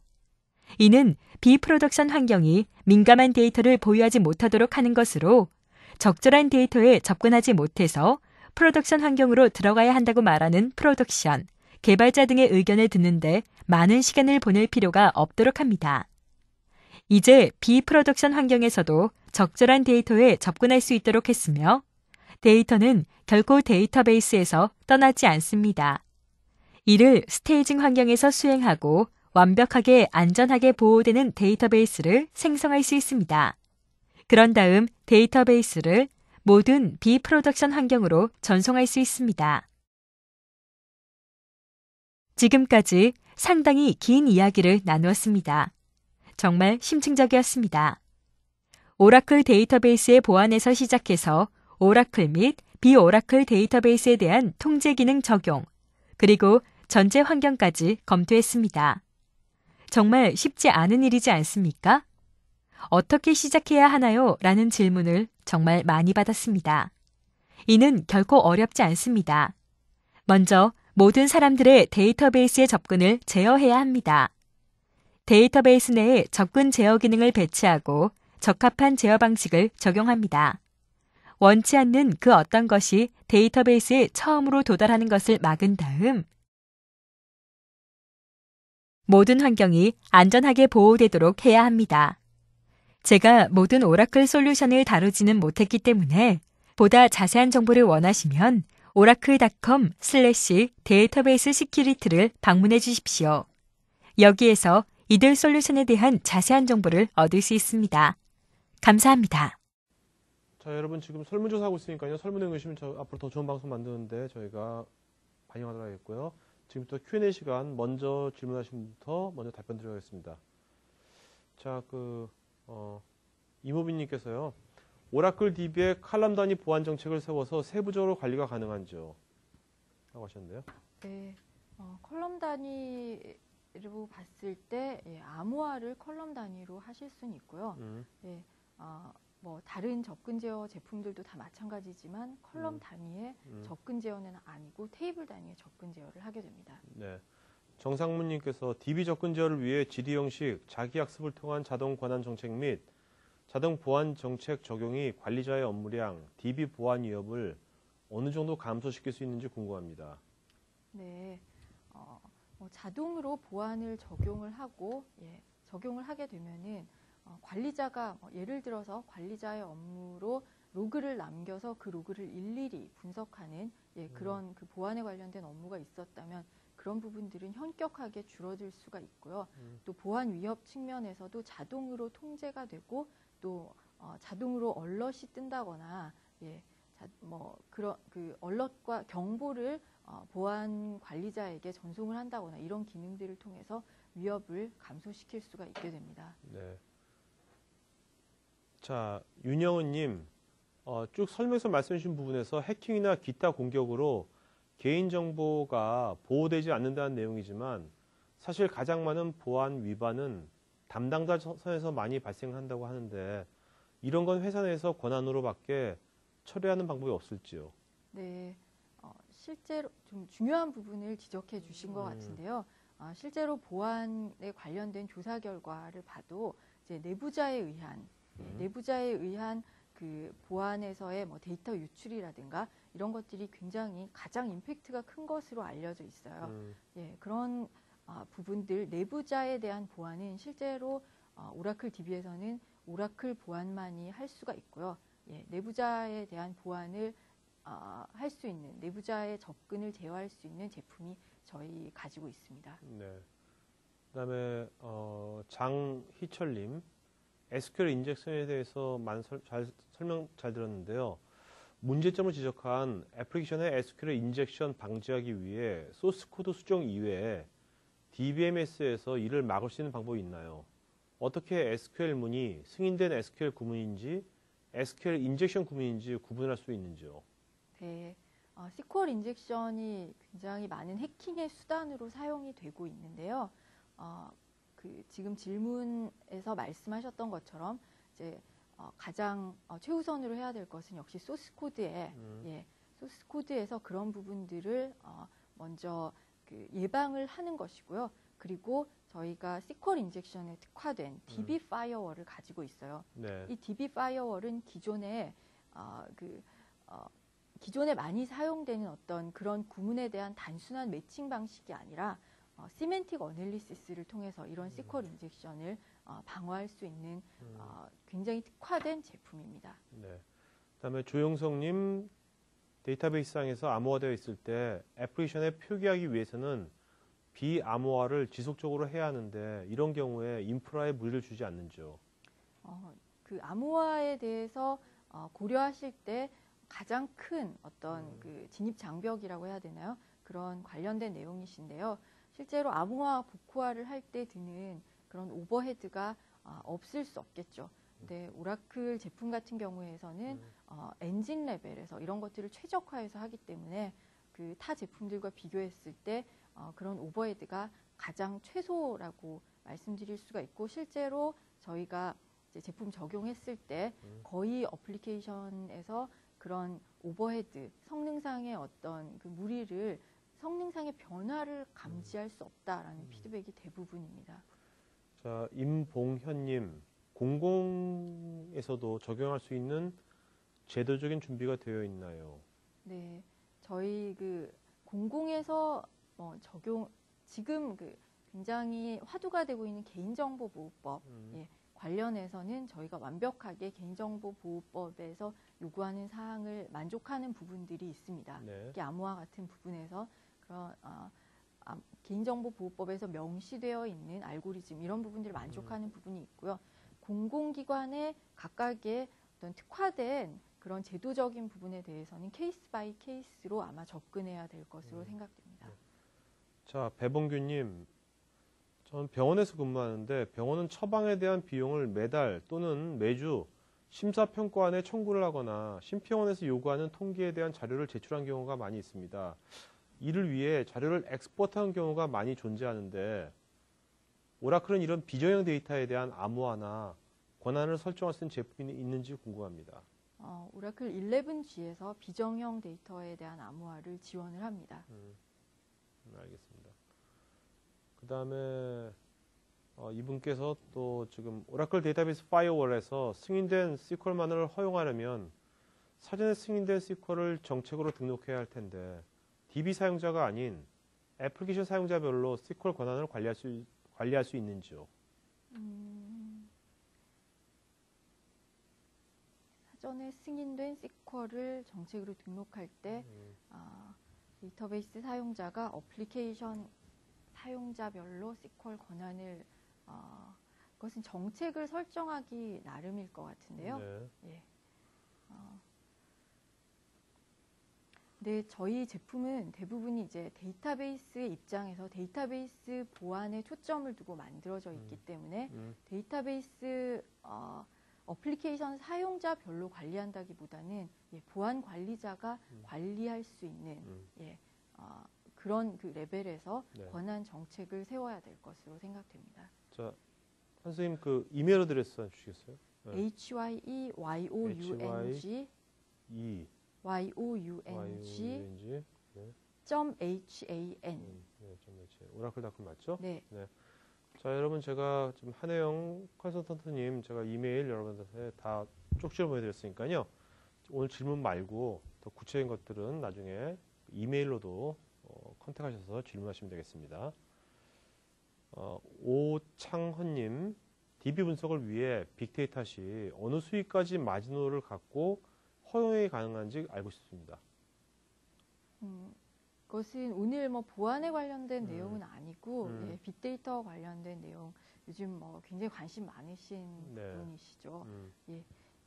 이는 비프로덕션 환경이 민감한 데이터를 보유하지 못하도록 하는 것으로 적절한 데이터에 접근하지 못해서 프로덕션 환경으로 들어가야 한다고 말하는 프로덕션, 개발자 등의 의견을 듣는데 많은 시간을 보낼 필요가 없도록 합니다. 이제 비프로덕션 환경에서도 적절한 데이터에 접근할 수 있도록 했으며 데이터는 결코 데이터베이스에서 떠나지 않습니다. 이를 스테이징 환경에서 수행하고 완벽하게 안전하게 보호되는 데이터베이스를 생성할 수 있습니다. 그런 다음 데이터베이스를 모든 비프로덕션 환경으로 전송할 수 있습니다. 지금까지 상당히 긴 이야기를 나누었습니다. 정말 심층적이었습니다. 오라클 데이터베이스의 보안에서 시작해서 오라클 및 비오라클 데이터베이스에 대한 통제 기능 적용, 그리고 전제 환경까지 검토했습니다. 정말 쉽지 않은 일이지 않습니까? 어떻게 시작해야 하나요? 라는 질문을 정말 많이 받았습니다. 이는 결코 어렵지 않습니다. 먼저 모든 사람들의 데이터베이스에 접근을 제어해야 합니다. 데이터베이스 내에 접근 제어 기능을 배치하고 적합한 제어 방식을 적용합니다. 원치 않는 그 어떤 것이 데이터베이스에 처음으로 도달하는 것을 막은 다음 모든 환경이 안전하게 보호되도록 해야 합니다. 제가 모든 오라클 솔루션을 다루지는 못했기 때문에 보다 자세한 정보를 원하시면 oracle.com/데이터베이스 시큐리티를 방문해 주십시오. 여기에서 이들 솔루션에 대한 자세한 정보를 얻을 수 있습니다. 감사합니다. 자, 여러분 지금 설문조사 하고 있으니까요. 설문에 응하시면 저 앞으로 더 좋은 방송 만드는데 저희가 반영하도록 하겠고요. 지금부터 Q&A 시간 먼저 질문하신 분부터 먼저 답변 드리겠습니다. 자, 이모빈님께서요. 오라클 DB에 칼럼 단위 보안 정책을 세워서 세부적으로 관리가 가능한지요? 라고 하셨는데요. 네, 컬럼 단위로 봤을 때 암호화를 컬럼 단위로 하실 수는 있고요. 예, 뭐 다른 접근 제어 제품들도 다 마찬가지지만 컬럼 단위의 접근 제어는 아니고 테이블 단위의 접근 제어를 하게 됩니다. 네. 정상문님께서 DB 접근 제어를 위해 GD 형식 자기 학습을 통한 자동 권한 정책 및 자동 보안 정책 적용이 관리자의 업무량, DB 보안 위협을 어느 정도 감소시킬 수 있는지 궁금합니다. 네, 자동으로 보안을 적용을 하게 되면은 관리자가 예를 들어서 관리자의 업무로 로그를 남겨서 그 로그를 일일이 분석하는 그런 그 보안에 관련된 업무가 있었다면 그런 부분들은 현격하게 줄어들 수가 있고요. 또 보안 위협 측면에서도 자동으로 통제가 되고 또 자동으로 얼럿이 뜬다거나 예, 그런 그 얼럿과 경보를 보안 관리자에게 전송을 한다거나 이런 기능들을 통해서 위협을 감소시킬 수가 있게 됩니다. 네. 자, 윤영은님, 쭉 설명서 말씀해 주신 부분에서 해킹이나 기타 공격으로 개인정보가 보호되지 않는다는 내용이지만 사실 가장 많은 보안 위반은 담당자 선에서 많이 발생한다고 하는데 이런 건 회사 내에서 권한으로밖에 처리하는 방법이 없을지요? 네, 실제로 좀 중요한 부분을 지적해 주신 것 같은데요. 실제로 보안에 관련된 조사 결과를 봐도 이제 내부자에 의한 그 보안에서의 뭐 데이터 유출이라든가 이런 것들이 굉장히 가장 임팩트가 큰 것으로 알려져 있어요. 예, 그런 부분들 내부자에 대한 보안은 실제로 오라클 DB에서는 오라클 보안만이 할 수가 있고요. 예, 내부자에 대한 보안을 할 수 있는 내부자의 접근을 제어할 수 있는 제품이 저희 가지고 있습니다. 네. 그다음에 장희철님, SQL 인젝션에 대해서 설명 잘 들었는데요. 문제점을 지적한 애플리케이션의 SQL 인젝션 방지하기 위해 소스 코드 수정 이외에 DBMS에서 이를 막을 수 있는 방법이 있나요? 어떻게 SQL 문이 승인된 SQL 구문인지 SQL 인젝션 구문인지 구분할 수 있는지요? 네, SQL 인젝션이 굉장히 많은 해킹의 수단으로 사용이 되고 있는데요. 지금 질문에서 말씀하셨던 것처럼 이제 가장 최우선으로 해야 될 것은 역시 소스 코드에 소스 코드에서 그런 부분들을 먼저 그 예방을 하는 것이고요. 그리고 저희가 SQL 인젝션에 특화된 DB 파이어월을 가지고 있어요. 네. 이 DB 파이어월은 기존에 많이 사용되는 어떤 그런 구문에 대한 단순한 매칭 방식이 아니라 시멘틱 어널리시스를 통해서 이런 SQL 인젝션을 방어할 수 있는 굉장히 특화된 제품입니다. 네. 그다음에 조용성님, 데이터베이스상에서 암호화되어 있을 때 애플리케이션에 표기하기 위해서는 비암호화를 지속적으로 해야 하는데 이런 경우에 인프라에 무리를 주지 않는지요? 그 암호화에 대해서 고려하실 때 가장 큰 어떤 그 진입 장벽이라고 해야 되나요? 그런 관련된 내용이신데요. 실제로 암호화, 복호화를 할 때 드는 그런 오버헤드가 없을 수 없겠죠. 근데 오라클 제품 같은 경우에서는 엔진 레벨에서 이런 것들을 최적화해서 하기 때문에 그 타 제품들과 비교했을 때 그런 오버헤드가 가장 최소라고 말씀드릴 수가 있고 실제로 저희가 이제 제품 적용했을 때 거의 어플리케이션에서 그런 오버헤드, 성능상의 어떤 그 무리를 성능상의 변화를 감지할 수 없다라는 피드백이 대부분입니다. 자, 임봉현님, 공공에서도 적용할 수 있는 제도적인 준비가 되어 있나요? 네, 저희 그 공공에서 지금 그 굉장히 화두가 되고 있는 개인정보보호법 관련해서는 저희가 완벽하게 개인정보보호법에서 요구하는 사항을 만족하는 부분들이 있습니다. 네. 특히 암호화 같은 부분에서 그런 개인정보보호법에서 명시되어 있는 알고리즘 이런 부분들을 만족하는 부분이 있고요. 공공기관의 각각의 어떤 특화된 그런 제도적인 부분에 대해서는 케이스 바이 케이스로 아마 접근해야 될 것으로 생각됩니다. 자, 배봉규님, 전 병원에서 근무하는데 병원은 처방에 대한 비용을 매달 또는 매주 심사평가원에 청구를 하거나 심평원에서 요구하는 통계에 대한 자료를 제출한 경우가 많이 있습니다. 이를 위해 자료를 엑스포트한 경우가 많이 존재하는데 오라클은 이런 비정형 데이터에 대한 암호화나 권한을 설정할 수 있는 제품이 있는지 궁금합니다. 오라클 11G에서 비정형 데이터에 대한 암호화를 지원을 합니다. 알겠습니다. 그 다음에 이분께서 또 지금 오라클 데이터베이스 파이어월에서 승인된 SQL만을 허용하려면 사전에 승인된 SQL을 정책으로 등록해야 할 텐데 DB 사용자가 아닌 애플리케이션 사용자별로 SQL 권한을 관리할 수 있는지요? 사전에 승인된 SQL을 정책으로 등록할 때 데이터베이스 사용자가 사용자별로 SQL 권한을 그것은 정책을 설정하기 나름일 것 같은데요. 네. 예. 네, 저희 제품은 대부분이 이제 데이터베이스 입장에서 데이터베이스 보안에 초점을 두고 만들어져 있기 때문에 데이터베이스 어플리케이션 사용자별로 관리한다기보다는 보안 관리자가 관리할 수 있는 그런 그 레벨에서 네. 권한 정책을 세워야 될 것으로 생각됩니다. 자, 선생님 그 이메일 어드레스 주시겠어요? 네. HYEYOUNG E YOUNG 네. .HAN 네, 오라클닷컴 맞죠? 네. 자, 여러분 제가 지금 한혜영 컨설턴트님 제가 이메일 여러분들한테 다 쪽지로 보내드렸으니까요. 오늘 질문 말고 더 구체적인 것들은 나중에 이메일로도 컨택하셔서 질문하시면 되겠습니다. 오창헌님, DB 분석을 위해 빅데이터 시 어느 수위까지 마지노를 갖고 허용이 가능한지 알고 싶습니다. 그것은 오늘 뭐 보안에 관련된 내용은 아니고 빅데이터 관련된 내용 요즘 뭐 굉장히 관심 많으신 네. 분이시죠. 이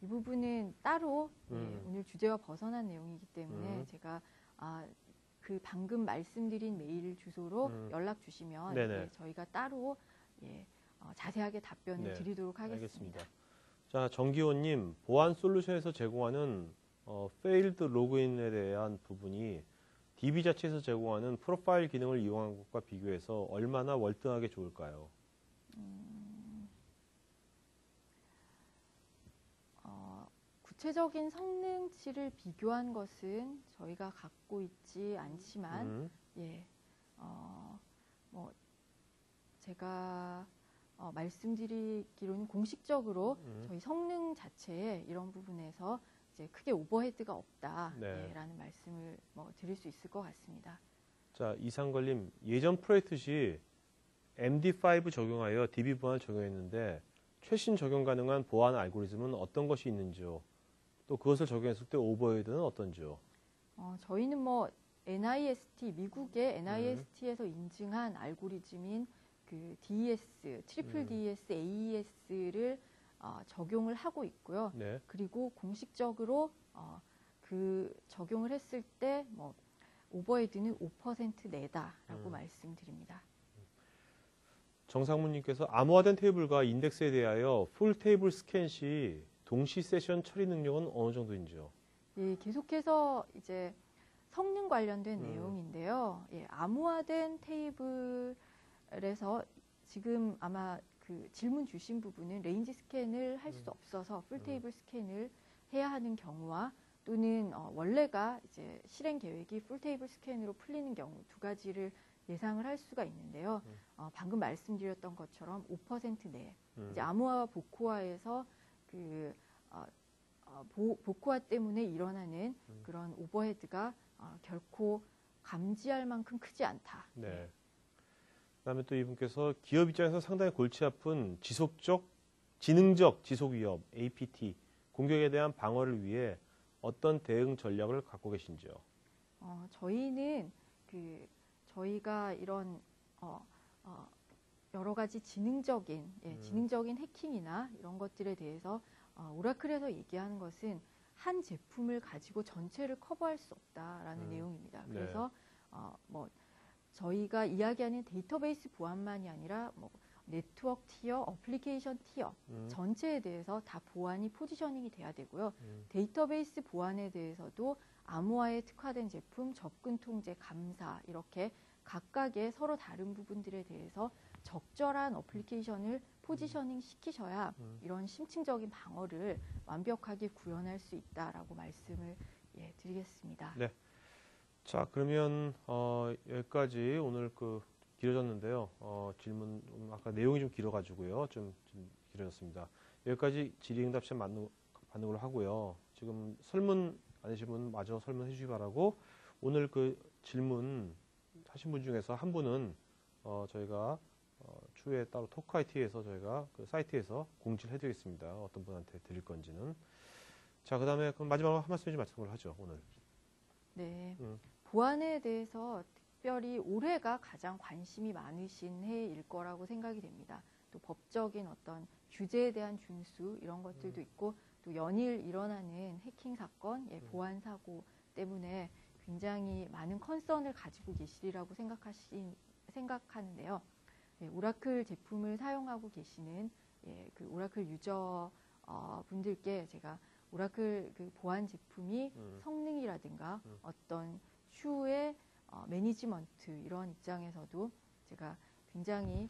부분은 따로 오늘 주제와 벗어난 내용이기 때문에 제가 그 방금 말씀드린 메일 주소로 연락 주시면 저희가 따로 자세하게 답변을 드리도록 하겠습니다. 알겠습니다. 자, 정기호님, 보안 솔루션에서 제공하는 failed 로그인에 대한 부분이 DB 자체에서 제공하는 프로파일 기능을 이용한 것과 비교해서 얼마나 월등하게 좋을까요? 구체적인 성능치를 비교한 것은 저희가 갖고 있지 않지만, 뭐 제가 말씀드리기로는 공식적으로 저희 성능 자체에 이런 부분에서 이제 크게 오버헤드가 없다라는 말씀을 드릴 수 있을 것 같습니다. 자, 이상걸님, 예전 프로젝트 시 MD5 적용하여 DB 보안을 적용했는데 최신 적용 가능한 보안 알고리즘은 어떤 것이 있는지요? 또 그것을 적용했을 때 오버헤드는 어떤지요? 저희는 뭐 NIST, 미국의 NIST에서 인증한 알고리즘인 그 DES, 트리플 DES, AES를 적용을 하고 있고요. 그리고 공식적으로 그 적용을 했을 때 뭐 오버헤드는 5% 내다라고 말씀드립니다. 정상무님께서 암호화된 테이블과 인덱스에 대하여 풀 테이블 스캔 시 동시 세션 처리 능력은 어느 정도인지요? 예, 계속해서 이제 성능 관련된 내용인데요. 암호화된 테이블에서 지금 아마 그 질문 주신 부분은 레인지 스캔을 할 수 없어서 풀 테이블 스캔을 해야 하는 경우와 또는 원래가 이제 실행 계획이 풀 테이블 스캔으로 풀리는 경우 두 가지를 예상을 할 수가 있는데요. 방금 말씀드렸던 것처럼 5% 내 이제 암호화와 복호화에서 그 복호화 때문에 일어나는 그런 오버헤드가 결코 감지할 만큼 크지 않다. 그다음에 또 이분께서 기업 입장에서 상당히 골치 아픈 지능적 지속 위협 (APT) 공격에 대한 방어를 위해 어떤 대응 전략을 갖고 계신지요? 저희는 저희가 이런 여러 가지 지능적인 해킹이나 이런 것들에 대해서 오라클에서 얘기하는 것은 한 제품을 가지고 전체를 커버할 수 없다라는 내용입니다. 그래서 뭐 저희가 이야기하는 데이터베이스 보안만이 아니라 뭐 네트워크 티어, 어플리케이션 티어 전체에 대해서 다 보안이 포지셔닝이 돼야 되고요. 데이터베이스 보안에 대해서도 암호화에 특화된 제품, 접근 통제, 감사 이렇게 각각의 서로 다른 부분들에 대해서 적절한 어플리케이션을 포지셔닝 시키셔야 이런 심층적인 방어를 완벽하게 구현할 수 있다라고 말씀을 드리겠습니다. 네. 자, 그러면 여기까지 오늘 길어졌는데요. 질문 아까 내용이 좀 길어가지고요. 좀 길어졌습니다. 여기까지 질의응답 시간 받는 걸로 하고요. 지금 설문 안 하신 분 마저 설문해 주시기 바라고 오늘 그 질문 하신 분 중에서 한 분은 저희가 추후에 따로 토크IT에서 저희가 그 사이트에서 공지를 해드리겠습니다. 어떤 분한테 드릴 건지는. 자, 그다음에 그럼 마지막으로 한 말씀 좀 말씀을 하죠 오늘. 네. 보안에 대해서 특별히 올해가 가장 관심이 많으신 해일 거라고 생각이 됩니다. 또 법적인 어떤 규제에 대한 준수 이런 것들도 있고 또 연일 일어나는 해킹 사건, 보안 사고 때문에 굉장히 많은 컨선을 가지고 계시리라고 생각하는데요. 오라클 제품을 사용하고 계시는 그 오라클 유저 분들께 제가 오라클 그 보안 제품이 성능이라든가 어떤 추후의 매니지먼트 이런 입장에서도 제가 굉장히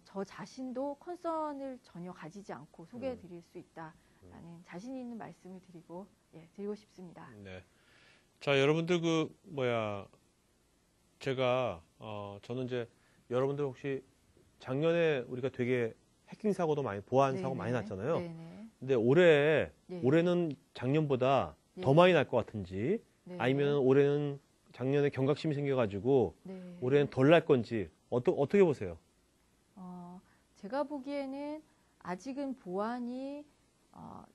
저 자신도 컨선을 전혀 가지지 않고 소개해 드릴 수 있다라는 자신 있는 말씀을 드리고 싶습니다. 네. 자, 여러분들 제가 저는 이제 여러분들 혹시 작년에 우리가 되게 해킹 사고도 많이 보안 사고 많이 났잖아요. 네네. 근데 네. 올해는 작년보다 네. 더 많이 날 것 같은지 네. 아니면 올해는 작년에 경각심이 생겨가지고 네. 올해는 덜 날 건지 어떻게 보세요? 제가 보기에는 아직은 보안이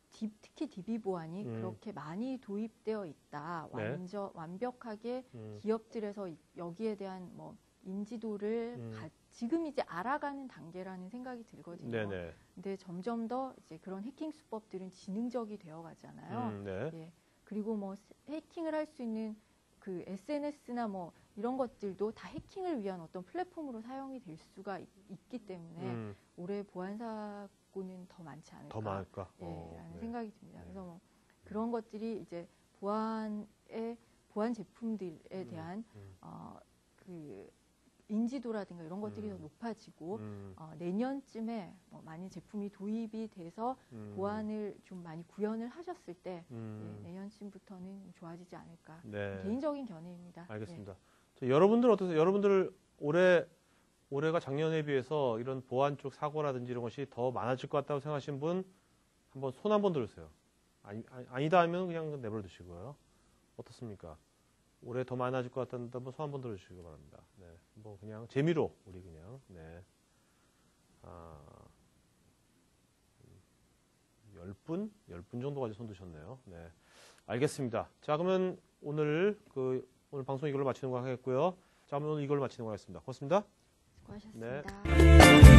특히 DB 보안이 그렇게 많이 도입되어 있다. 네. 완벽하게 기업들에서 여기에 대한 뭐 인지도를 지금 이제 알아가는 단계라는 생각이 들거든요. 네네. 근데 점점 더 이제 그런 해킹 수법들은 지능적이 되어 가잖아요. 네. 예. 그리고 뭐 해킹을 할 수 있는 그 SNS나 뭐 이런 것들도 다 해킹을 위한 어떤 플랫폼으로 사용이 될 수가 있기 때문에 올해 보안 사고는 더 많지 않을까. 더 많을까? 라는 네. 생각이 듭니다. 그래서 뭐 그런 것들이 이제 보안 제품들에 대한 그 인지도라든가 이런 것들이 더 높아지고 내년쯤에 뭐 많이 제품이 도입이 돼서 보안을 좀 많이 구현을 하셨을 때 내년쯤부터는 좋아지지 않을까. 네. 개인적인 견해입니다. 알겠습니다. 자, 여러분들 어떠세요? 여러분들 올해가 작년에 비해서 이런 보안 쪽 사고라든지 이런 것이 더 많아질 것 같다고 생각하시는 분 한번 손 한번 들으세요. 아니다 하면 그냥 내버려 두시고요. 어떻습니까? 올해 더 많아질 것 같다는 한번 손 한번 들어주시기 바랍니다. 네. 뭐 그냥 재미로 우리 그냥 10분 정도까지 손 드셨네요. 네. 알겠습니다. 자, 그러면 오늘 방송 이걸로 마치는 거 하겠고요. 자, 그러면 오늘 이걸로 마치는 거 하겠습니다. 고맙습니다. 수고하셨습니다. 네.